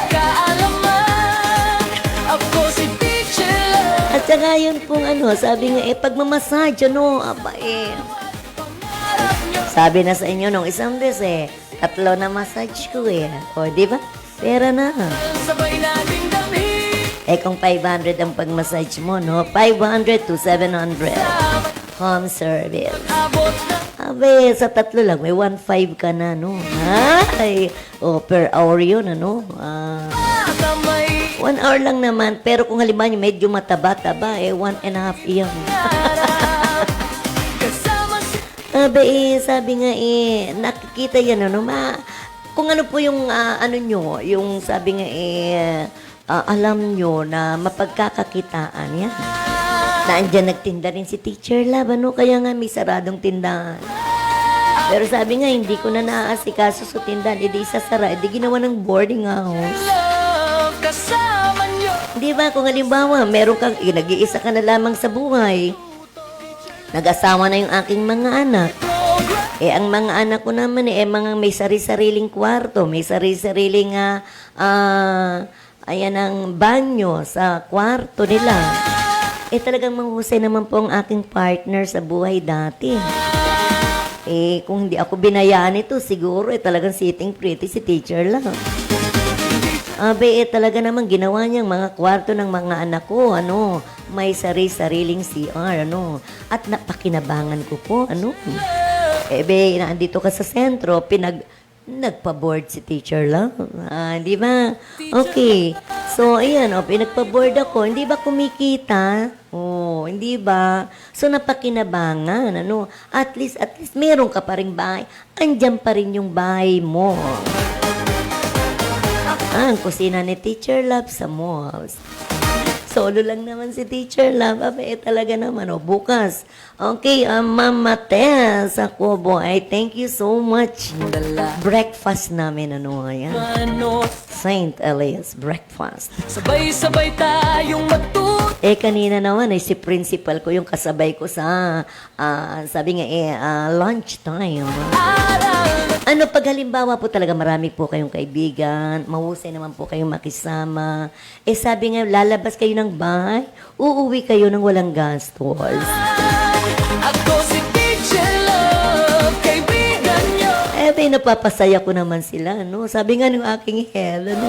S5: kaalaman. Ako si Teacher love.
S4: At saka yun pong sabi nga, pagmamassage,
S5: Pangarap nyo.
S4: sabi na sa inyo nung isang beses, tatlo na massage ko eh. O, di ba? Pera na.
S5: Sabay nating damit.
S4: Eh, kung 500 ang pag-massage mo, no? 500 to 700. Home service.
S5: Abot na
S4: Abe, sa tatlo lang, may 1.5 ka na, no? Ay, per hour yun, ano?
S5: kamay.
S4: 1 hour lang naman, pero kung halimbawa nyo medyo mataba-taba, 1.5 yun.
S5: Kasama si
S4: Abe, sabi nga nakikita yan, ano, kung ano po yung, ano nyo, yung sabi nga alam nyo na mapagkakakitaan yan. Naandyan nagtinda rin si Teacher Love, ano, kaya nga may saradong tindahan. Pero sabi nga, hindi ko na naaasikaso sa tindahan, edi isasara, edi ginawa ng boarding house.
S5: love. Kasama nyo.
S4: Di ba, kung halimbawa, meron kang, nag-iisa ka na lamang sa buhay, nag-asawa na yung aking mga anak, ang mga anak ko naman mga may sari-sariling kwarto, may sari-sariling ayan ang banyo sa kwarto nila. Talagang mahusay naman po ang aking partner sa buhay dati. Kung hindi ako binayaan ito, siguro talagang sitting pretty si Teacher lang. Talaga naman ginawa niyang mga kwarto ng mga anak ko, ano, may sari-sariling CR, ano, at napakinabangan ko po, ano. Nandito ka sa sentro, nagpa-board si Teacher lang. Di ba? Okay. So, ayan, pinagpa-board ako. Hindi ba kumikita? Hindi ba? So, napakinabangan, ano. At least, meron ka pa rin bahay. Andyan pa rin yung bahay mo. Ang kusina ni Teacher Love sa malls. Solo lang naman si Teacher Love. Talaga naman, bukas. Okay, Mama Tess, ako po, thank you so much.
S5: Dala.
S4: Breakfast namin, ano, ayan.
S5: Ano.
S4: St. Elias breakfast.
S5: Sabay-sabay tayong matuto.
S4: Kanina naman, si principal ko yung kasabay ko sa, sabi nga, lunch time. Ano, pag halimbawa po talaga marami po kayong kaibigan, mahusay naman po kayong makisama. Sabi nga, lalabas kayo ng bahay, uuwi kayo ng walang gastos.
S5: Ako si Teacher Love, kaibigan nyo.
S4: Napapasaya ko naman sila, no? Sabi nga ng aking hell, ano?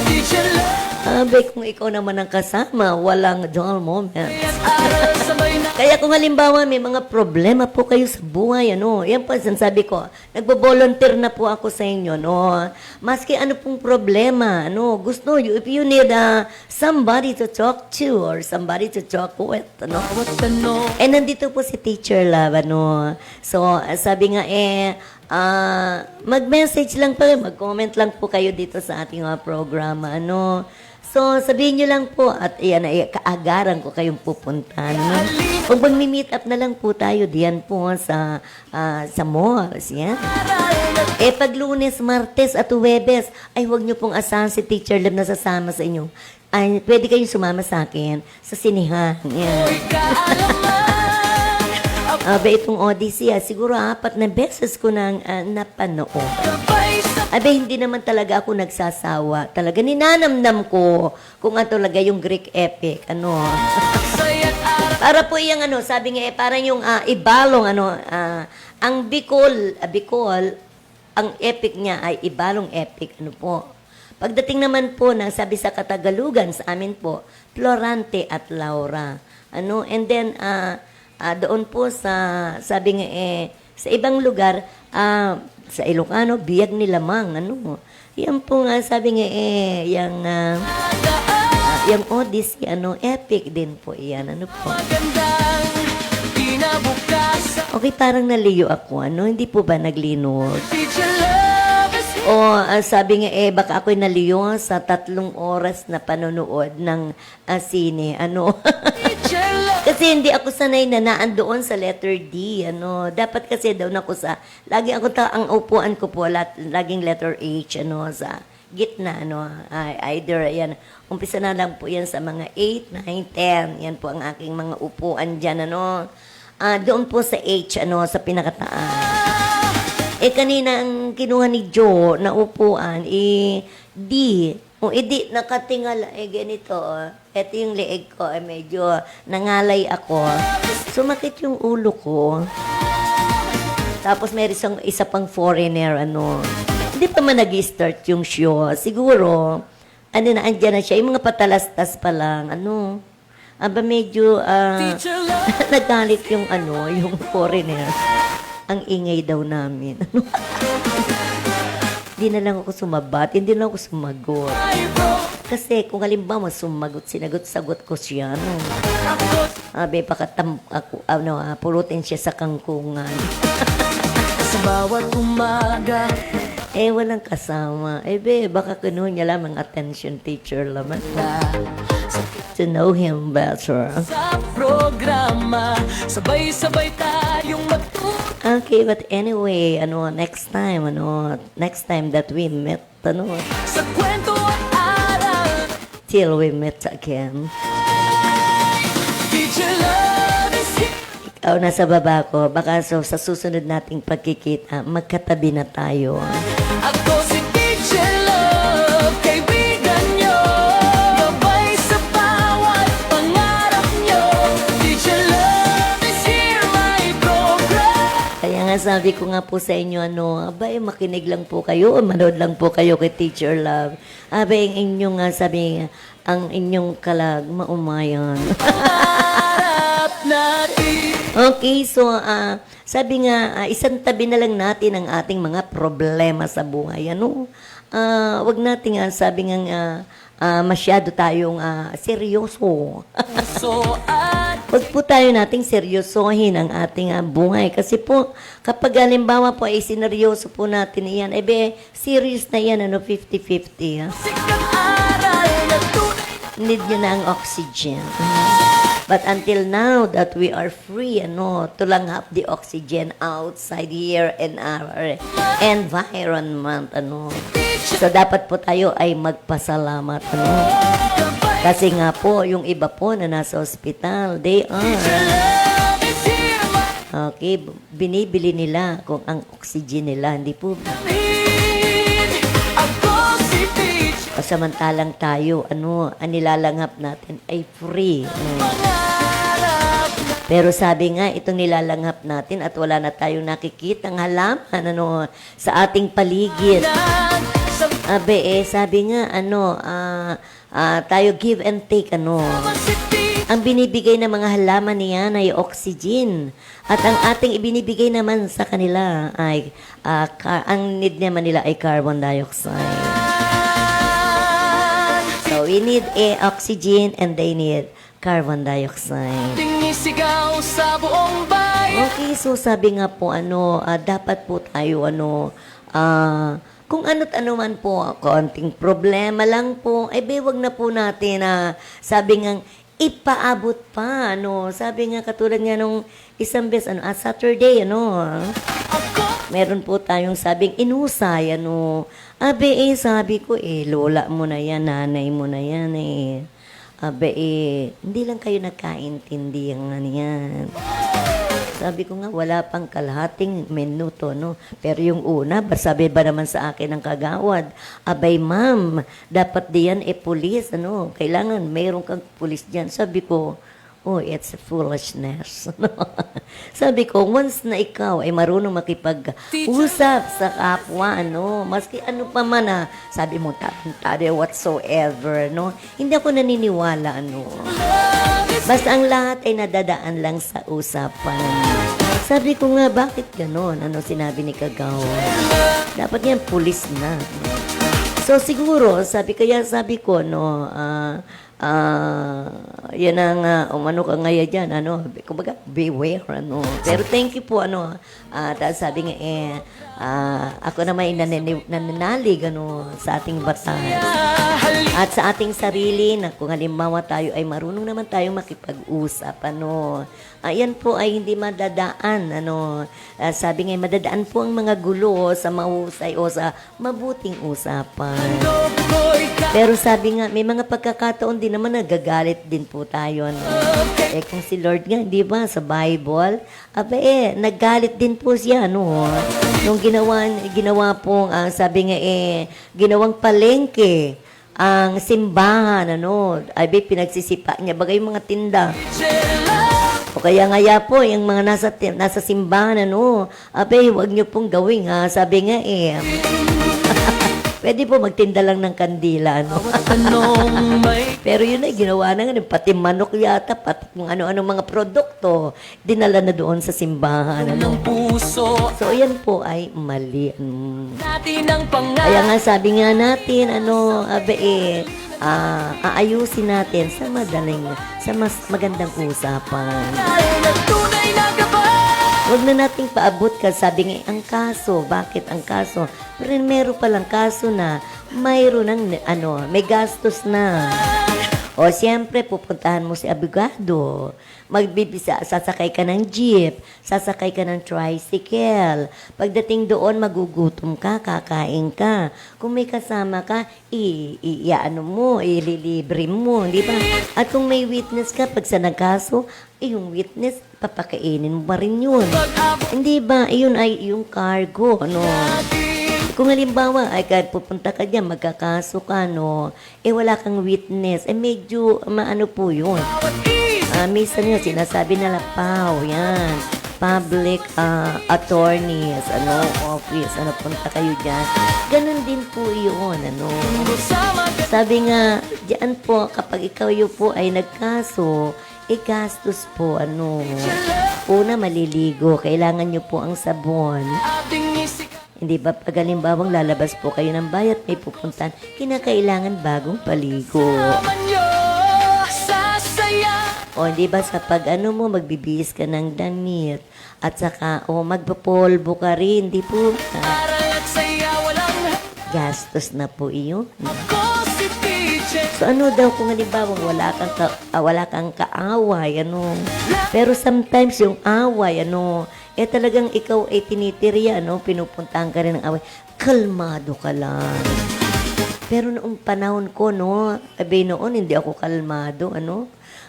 S5: Teacher Love,
S4: Kung ikaw naman ang kasama, walang dull moment.
S5: aral sabay na.
S4: Kaya kung halimbawa may mga problema po kayo sa buhay, ano, yan po, sabi ko, nagbo-volunteer na po ako sa inyo, no. Maski ano pong problema, ano, gusto nyo, if you need somebody to talk to or somebody to talk with, ano.
S5: Bawat tanong.
S4: Nandito po si Teacher Love, ano. So, sabi nga, mag-message lang po, mag-comment lang po kayo dito sa ating programa, ano. So, sabihin nyo lang po at kaagaran ko kayong pupuntahan. No? Kung mag-meet up na lang po tayo diyan po sa malls. Yan. Pag Lunes, Martes at Huwebes, huwag nyo pong asahan si Teacher Love na sasama sa inyo. Pwede kayong sumama sa akin sa sinihan. Yan. Itong Odyssey, siguro 4 na beses ko nang napanood. Hindi naman talaga ako nagsasawa. Talaga ninanamnam ko kung talaga yung Greek epic. Ano. Para po yung sabi nga parang yung Ibalong, ang Bicol, ang epic niya ay Ibalong epic. Ano po. Pagdating naman po ng sabi sa Katagalugan sa amin po, Florante at Laura. Ano, and then, doon po sa, sabi nga sa ibang lugar, sa Ilocano, Biyag ni Lamang, ano. Yan po nga, sabi nga yung Odyssey, epic din po yan, ano po.
S5: Magandang kinabukasan.
S4: Okay, parang naliyo ako, hindi po ba naglinod?
S5: Teacher Love is
S4: Sabi nga baka ako'y naliyo sa 3 oras na panonood ng sine, ano.
S5: Teacher Love.
S4: Kasi hindi ako sanay na naandoon sa letter D, ano. Dapat kasi daw ako lagi ako ang upuan ko po, laging letter H, sa gitna, either, yan, umpisa na lang po yan sa mga 8, 9, 10, yan po ang aking mga upuan dyan, doon po sa H, sa pinakataas. Kanina ang kinuha ni Joe na upuan, D. Di, nakatingala, ganito, Ito yung leeg ko, medyo nangalay ako. Sumakit yung ulo ko. Tapos may isa pang foreigner, Hindi pa man nag-start yung show. Siguro, andyan na siya. Yung mga patalastas pa lang, aba medyo,
S5: Teacher love,
S4: nagalit yung yung foreigner. Ang ingay daw namin. Hindi na lang ako sumabat, hindi na ako sumagot.
S5: I broke.
S4: Kasi kung halimbawa sinagot-sagot ko siya,
S5: Ako
S4: Abe, pulutin siya sa kangkungan.
S5: sa bawat umaga.
S4: Walang kasama. Baka kunuhin niya lamang attention teacher lamang. To know him better.
S5: Sa programa, sabay-sabay tayong magtuto.
S4: Okay, but anyway, next time that we met,
S5: Sa kwento at aral.
S4: till we meet again.
S5: Teacher love is here.
S4: Ikaw nasa baba ko, baka sa susunod nating pagkikita, magkatabi na tayo.
S5: Ako si Teacher Love, kaibigan nyo. Gabay sa bawat pangarap nyo. Teacher Love is here, my program.
S4: Kaya nga sabi ko nga po sa inyo, makinig lang po kayo, o manood lang po kayo kay Teacher Love. Ang inyong, ang inyong kalag, maumayan.
S5: Pangarap natin.
S4: Okay, so sabi nga, isang tabi na lang natin ang ating mga problema sa buhay. Wag natin sabi nga masyado tayong seryoso.
S5: So at
S4: Wag po tayo nating seryosohin ang ating buhay. Kasi po, kapag halimbawa po ay sineryoso po natin yan, serious na yan, 50-50.
S5: sikang aral na tunay.
S4: Need nyo na ang oxygen. But until now that we are free, to langhap the oxygen outside here in our environment, So, dapat po tayo ay magpasalamat, Kasi nga po, yung iba po na nasa ospital, they are,
S5: Love is here, my
S4: okay, binibili nila kung ang oxygen nila, hindi po.
S5: need. Ako si Teacher.
S4: Samantalang tayo, ang nilalanghap natin ay free.
S5: Pangarap
S4: Pero sabi nga, itong nilalanghap natin at wala na tayong nakikitang halaman sa ating paligid.
S5: na sa
S4: Sabi nga, tayo give and take,
S5: si Teacher.
S4: Ang binibigay ng mga halaman niyan ay oxygen. At ang ating ibinibigay naman sa kanila ay, ang need naman nila ay carbon dioxide. So, we need oxygen and they need carbon dioxide.
S5: Tinisigaw sa buong bayan.
S4: Okay, so sabi nga po, dapat po tayo, kung ano't ano man po, konting problema lang po, wag na po natin, sabi nga, ipaabot pa, sabi nga, katulad nga nung isang beses, Saturday, meron po tayong sabing inusay, sabi ko, lola mo na yan, nanay mo na yan, hindi lang kayo nagkaintindihan yan. Sabi ko nga, wala pang kalahating minuto, Pero yung una, sabi ba naman sa akin ng kagawad, ma'am, dapat diyan pulis, Kailangan mayroon kang pulis diyan. Sabi ko, it's foolishness. Sabi ko, once na ikaw ay marunong makipag-usap sa kapwa, maski ano pa man, sabi mo, tarantado whatsoever, hindi ako naniniwala, Basta ang lahat ay nadadaan lang sa usapan. Sabi ko nga, bakit ganon? Sinabi ni Kagawa? Dapat yan, pulis na. So, siguro, sabi ko, yan ang, umano ka ngayon dyan, kumbaga, beware, Pero thank you po, tapos sabi nga, ako naman nananalig, sa ating batas. At sa ating sarili, na kung halimbawa tayo ay marunong naman tayong makipag-usap, ayan po ay hindi madadaan, sabi nga, madadaan po ang mga gulo sa mahusay o sa mabuting usapan. Pero sabi nga, may mga pagkakataon din naman nagagalit din po tayo, kung si Lord nga, di ba, sa Bible, naggalit din po siya, nung ginawa pong, sabi nga, ginawang palengke, ang simbahan, pinagsisipa niya, bagay mga tinda. O kaya ngaya po, yung mga nasa simbahan, huwag niyo pong gawin, sabi nga, Pwede po magtinda lang ng kandila, ano?
S5: Tanong may
S4: Pero yun ay ginawa na nga, pati manok yata, pati kung ano-ano mga produkto, dinala na doon sa simbahan, ano?
S5: ng puso
S4: So, yan po ay mali.
S5: natin ang
S4: Kaya nga sabi nga natin, aayusin natin sa sa mas magandang usapan.
S5: na tunay na gabay.
S4: Huwag na nating paabot ka, sabi nga, ang kaso, bakit ang kaso? Pero meron palang kaso na mayroon ng, may gastos na. O siyempre, pupuntahan mo si abogado. Sasakay ka ng jeep, sasakay ka ng tricycle. Pagdating doon, magugutom ka, kakain ka. Kung may kasama ka, ililibre mo, di ba? At kung may witness ka, pag sa nagkaso, yung witness, papakainin mo pa rin yun. Hindi ba? Iyon ay yung cargo, ano? Kung halimbawa ay kahit pupunta ka dyan, magkakaso ka, no? Wala kang witness. Medyo, maano po yun. Minsan nga, sinasabi nila, yan. Public attorneys, office, punta kayo dyan. Ganon din po yun, Sabi nga, dyan po, kapag ikaw po ay nagkaso, gastos po, Una, maliligo. Kailangan nyo po ang sabon. Hindi ba pag halimbawang lalabas po kayo ng bayat, may pupuntahan, kinakailangan bagong paligo. O hindi ba sa pag magbibihis ka ng damit, at saka, magpapolvo ka rin, di po. Gastos na po iyon. So daw kung halimbawa wala kang kaaway, Pero sometimes yung away, talagang ikaw ay tinitirya, pinupuntahan ka rin ng away. Kalmado ka lang. Pero noong panahon ko, noon hindi ako kalmado,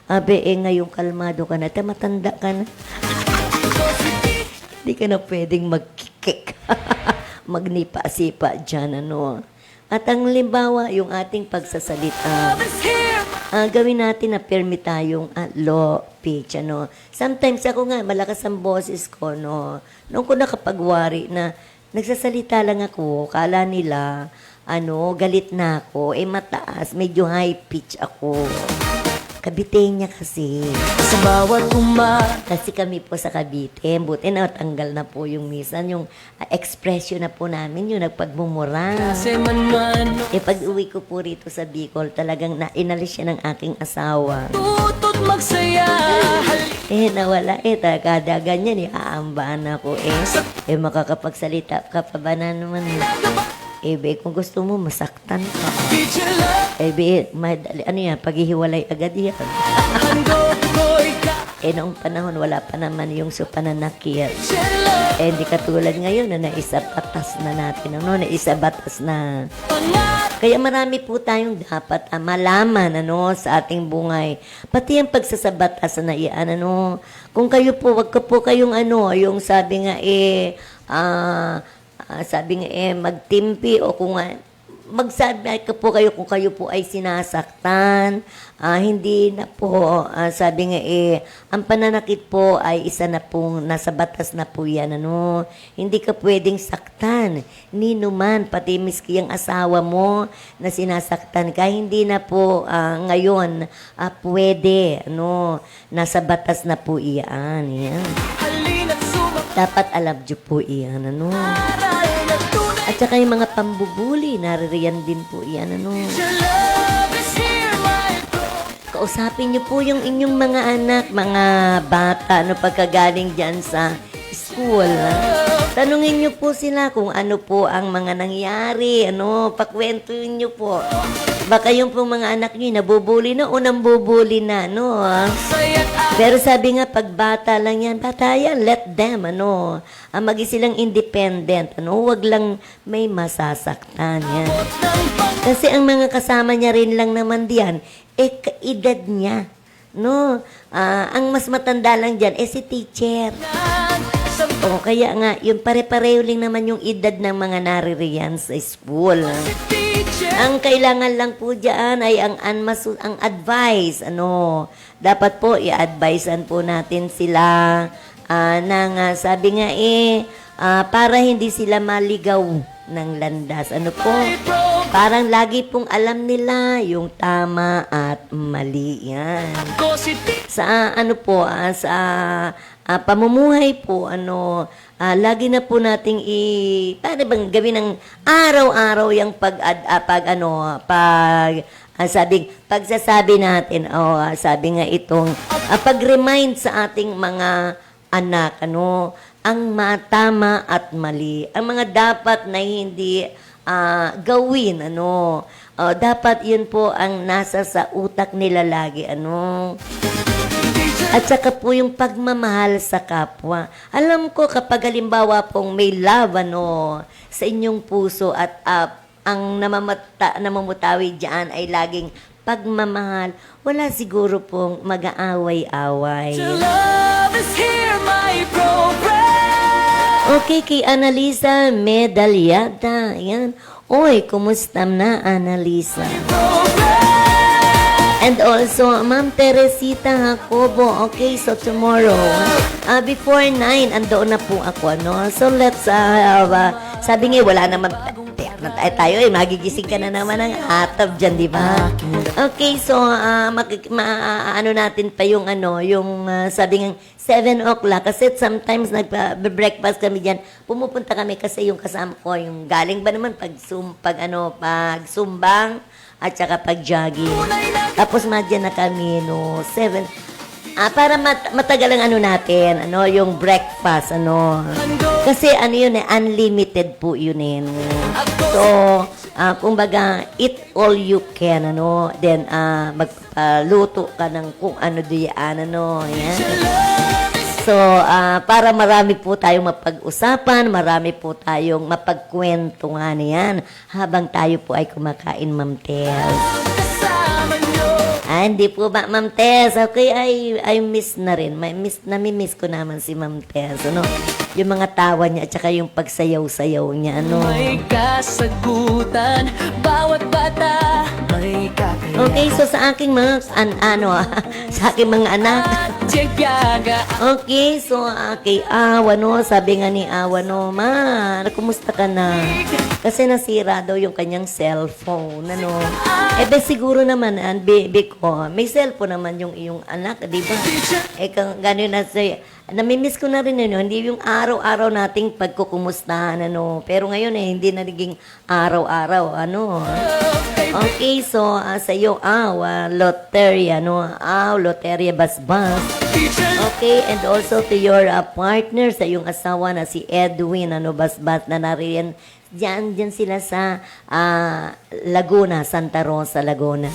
S4: ngayong kalmado ka na, matanda ka na. Hindi ka na pwedeng magkikik. Magnipa-sipa dyan, At ang limbawa, yung ating pagsasalita, gawin natin na permi tayong low pitch, Sometimes ako nga, malakas ang boses ko, Noong ko nakapagwari na nagsasalita lang ako, kala nila, galit na ako, mataas, medyo high pitch ako. Cavite niya kasi.
S5: Sa bawat
S4: Kasi kami po sa Cavite, buti na tanggal na po yung minsan, yung expression na po namin, yung nagpagmumura.
S5: man
S4: Pag uwi ko po rito sa Bicol, talagang inalis siya ng aking asawa.
S5: tutot magsaya.
S4: Nawala kada ganyan, aambaan ako makakapagsalita ka pa ba na naman? Kung gusto mo, masaktan ka. Madali, paghihiwalay agad yan. Noong panahon, wala pa naman yung pananakit. Hindi katulad ngayon na naisabatas na natin, naisabatas na. Kaya marami po tayong dapat malaman, sa ating bungay. Pati yung pagsasabatas na iyan, Kung kayo po, wag ka po kayong yung sabi nga, magtimpi o kung magsabi ka po kayo kung kayo po ay sinasaktan, hindi na po, sabi nga ang pananakit po ay isa na pong nasa batas na po yan, Hindi ka pwedeng saktan, nino man, pati miski ang asawa mo na sinasaktan ka, hindi na po ngayon pwede, nasa batas na po iyan, Dapat alam nyo po iyan, At saka yung mga pambubuli, naririyan din po iyan, Kausapin niyo po yung inyong mga anak, mga bata, pagkagaling dyan sa school. Tanungin niyo po sila kung ano po ang mga nangyari, pakwentuhin niyo po. Baka yung pong mga anak niyo, nabubuli na o nambubuli na, Pero sabi nga, pag bata lang yan, bata yan, let them, magi silang independent, Huwag lang may masasaktan, yan. Kasi ang mga kasama niya rin lang naman diyan, kaedad niya, ang mas matanda lang diyan, si teacher. Kaya nga, yung pare-pareho lang naman yung edad ng mga naririyan sa school. Ang kailangan lang po diyan ay ang advice, dapat po i-advisean po natin sila sabi nga para hindi sila maligaw, ng landas. Ano po? Parang lagi pong alam nila yung tama at mali. Yan. Sa ano po, sa pamumuhay po, lagi na po nating paano bang gawin ng araw-araw yung pagsasabi natin, sabi nga itong, pag-remind sa ating mga anak, ang tama at mali, ang mga dapat na hindi gawin, dapat yun po ang nasa sa utak nila lagi, At saka po yung pagmamahal sa kapwa. Alam ko kapag halimbawa pong may love, sa inyong puso at ang namamutawi diyan ay laging pagmamahal, wala siguro pong mag-aaway-away.
S5: Love is here, my program.
S4: Okay, kay Annalisa Medalyada. Ayan. Oy, kumusta na, Annalisa? And also, Ma'am Teresita Jacobo. Okay, so tomorrow, before 9, andoon na po ako, So, let's, sabi nga, wala naman, tayo magigising ka na naman ng atap dyan, di ba? Okay, so, natin pa yung, sabi nga, 7 o'clock, kasi sometimes nagpa-breakfast kami dyan, pumupunta kami kasi yung kasama ko, yung galing ba naman pagsumbang, at saka pag-jogging. Tapos madyan na kami, 7. Para matagal ang natin, yung breakfast, Kasi yun unlimited po yun So, kumbaga, eat all you can, Then, magpaluto ka ng kung ano diyan, yan. So, para marami po tayong mapag-usapan, marami po tayong mapagkwentuhan yan habang tayo po ay kumakain, Ma'am Tess. Hindi po ba, Ma'am Tess? Okay, I miss na rin. Nami-miss ko naman si Ma'am Tess. Yung mga tawa niya at saka yung pagsayaw-sayaw niya.
S5: May kasagutan, bawat bata may kakayahan.
S4: Okay, so sa aking mga, sa aking mga anak. Okay, so kay Awa, sabi nga ni Awa, Ma, kumusta ka na? Kasi nasira daw yung kanyang cellphone, siguro naman, baby ko, may cellphone naman yung iyong anak, di ba? Gano'n na siya. Namimiss ko na rin yun, hindi yung araw-araw nating pagkukumustahan, Pero ngayon, hindi na naging araw-araw, Okay, so sa iyo, Loteria, Loteria Basbas. Okay, and also to your partner, sa iyong asawa na si Edwin, Basbas, na nariyan. Diyan sila sa Laguna, Santa Rosa, Laguna.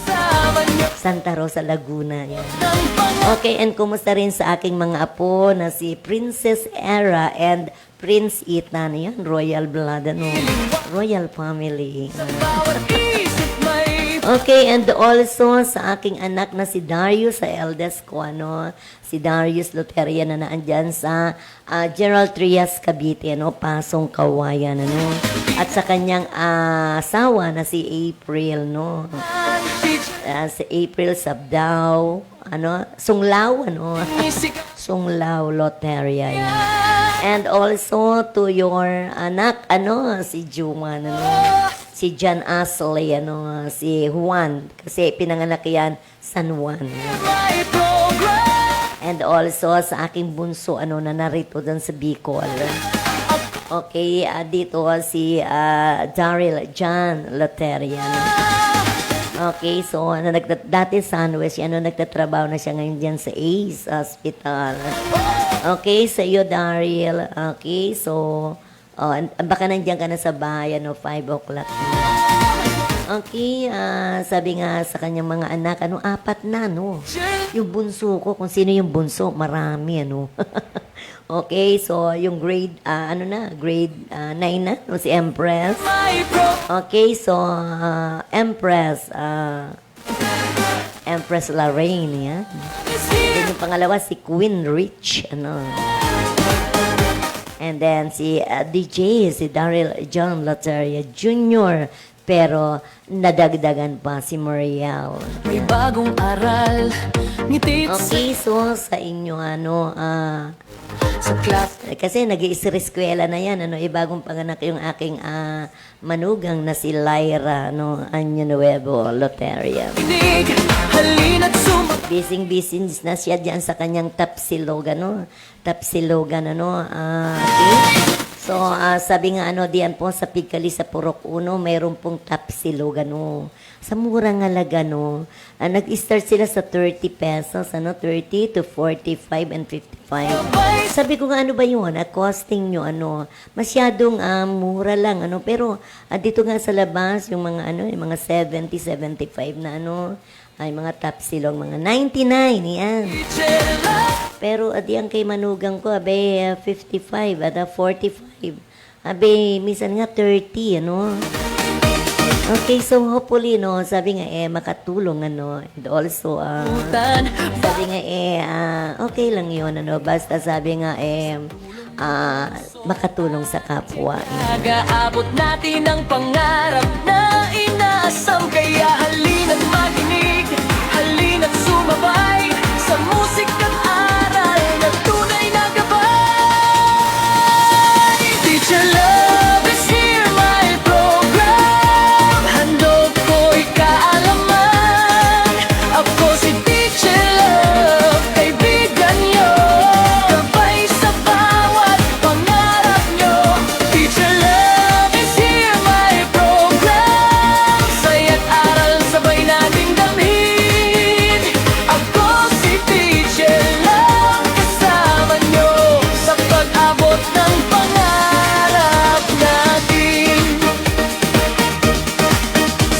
S4: Santa Rosa, Laguna. Yan. Okay, and kumusta rin sa aking mga apo na si Princess Era and Prince Ethan. Yan, royal blood, royal family. Okay, and also sa aking anak na si Darius, sa eldest ko, si Darius Loteria na naandyan sa Gerald Trias, Cavite, Pasong Kawayan, At sa kanyang asawa na si April, si April Sabdao, Sunglao, Sunglao Loteria, yan. And also to your anak, si Juman, si John Asley, si Juan, kasi pinanganak yan San Juan. And also sa aking bunso, na narito dun sa Bicol. Okay, dito si Daryl John Loteria. Okay, so dati Sunwest, nagtatrabaho na siya ngayon dyan sa Ace Hospital. Okay, sa iyo, Daryl. Okay, so baka nandiyan ka na sa bahay, 5 o'clock. Okay, sabi nga sa kanyang mga anak, 4 na, Yung bunso ko, kung sino yung bunso, marami, Okay, so yung grade, grade 9 na, si Empress. Okay, so Empress Lorraine, yan. Then yung pangalawa, si Queen Rich, And then si DJ, si Daryl John Loteria Jr., pero nadagdagan pa si Mariel.
S5: May bagong aral, ngitit
S4: Okay, so sa inyo,
S5: sa class.
S4: Kasi nag-iisreskwela na yan, ano, bagong panganak yung aking manugang na si Lyra, no, Año Nuevo, Loteria.
S5: Inig, halina't
S4: Busy na siya diyan sa kanyang Tapsilogan, no? Tapsilogan, ano, okay? So, sabi nga, ano, diyan po sa Pigkali sa Purok Uno, mayroon pong Tapsilogan, no? Sa murang halaga, no? Nag-start sila sa 30 pesos, ano, 30 to 45 and 55. Sabi ko nga, ano ba yun? Costing nyo, ano, masyadong mura lang, ano, pero dito nga sa labas, yung mga, ano, yung mga 70, 75 na, ano, ay mga Tapsilog, mga 99, yan. Pero diyan kay manugang ko, abe, 55, 45. Abe, minsan nga 30, ano. Okay, so hopefully, no, sabi nga, makatulong, ano, and also, sabi nga, okay lang yun, ano, basta sabi nga, makatulong sa kapwa.
S5: Nag-aabot natin ang pangarap na inaasam. Kaya halina't makinig, halina't sumabay sa musika't aral na tunay na gabay. Teacher Love is here, my program. Handog ko'y kaalaman. Ako si Teacher Love, kaibigan nyo. Gabay sa bawat pangarap nyo. Teacher Love is here, my program. Saya't aral sabay nating damhin. Ako si Teacher Love, kasama nyo sa pag-abot ng pangarap natin.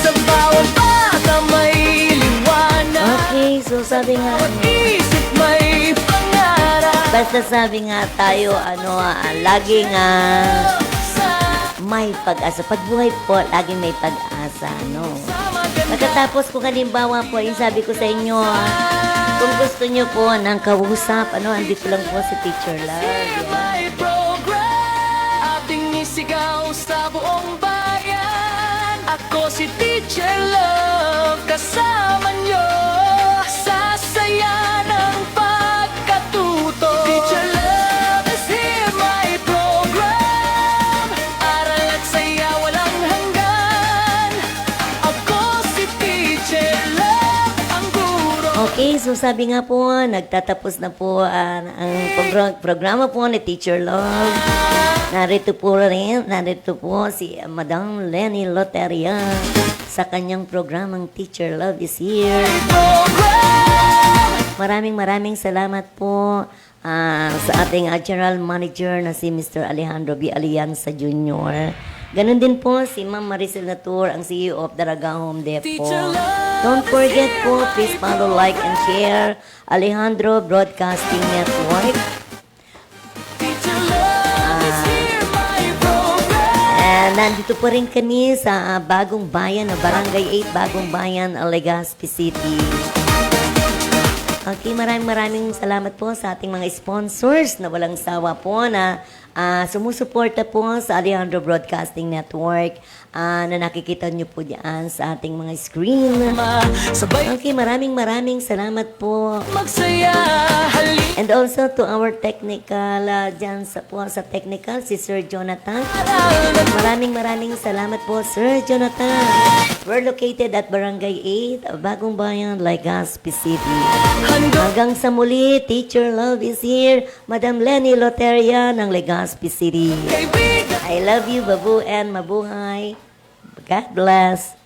S5: Sa bawat bata may liwanag,
S4: Okay, so sabi nga,
S5: bawat isip may pangarap.
S4: basta sabi nga tayo, ano, laging
S5: Sa
S4: may pag-asa. Pagbuhay po, laging may pag-asa, no?
S5: maganda
S4: Pagkatapos kung halimbawa po, yung sabi ko sa inyo, kung gusto nyo po ng kausap, ano, andito lang po si Teacher Love. Yan.
S5: may program, ating isigaw sa buong bayan. Ako si Teacher Love, kasama nyo sa saya ng pagkatuto. Teacher Love is here, my program. Aral at saya walang hanggan. Ako si Teacher Love, ang guro.
S4: Okay, so sabi nga po, nagtatapos na po ang programa po ni Teacher Love. Narito po si Madam Lenny Loteria sa kanyang programang Teacher Love is here. Maraming salamat po sa ating General Manager na si Mr. Alejandro B. Alianza Jr. Ganon din po si Ma'am Maricel Natur, ang CEO of Daraga Home Depot. Don't forget po, please follow, like, and share Alejandro Broadcasting Network.
S5: Teacher Love is here, my program.
S4: Nandito po rin kami sa Bagong Bayan, Barangay 8, Bagong Bayan, Legazpi City. Okay, maraming salamat po sa ating mga sponsors na walang sawa po na sumusuporta po sa Alejandro Broadcasting Network na nakikita nyo po diyan sa ating mga screen.
S5: Sabay
S4: Okay, maraming salamat po.
S5: magsaya, halina't
S4: And also to our technical, dyan sa technical, si Sir Jonathan. Maraming salamat po, Sir Jonathan. We're located at Barangay 8, Bagong Bayan, Legazpi City. Hanggang sa muli, Teacher Love is here. Madam Lenny Loteria ng Legazpi City.
S5: kaibigan.
S4: I love you, babu and mabuhay. God bless.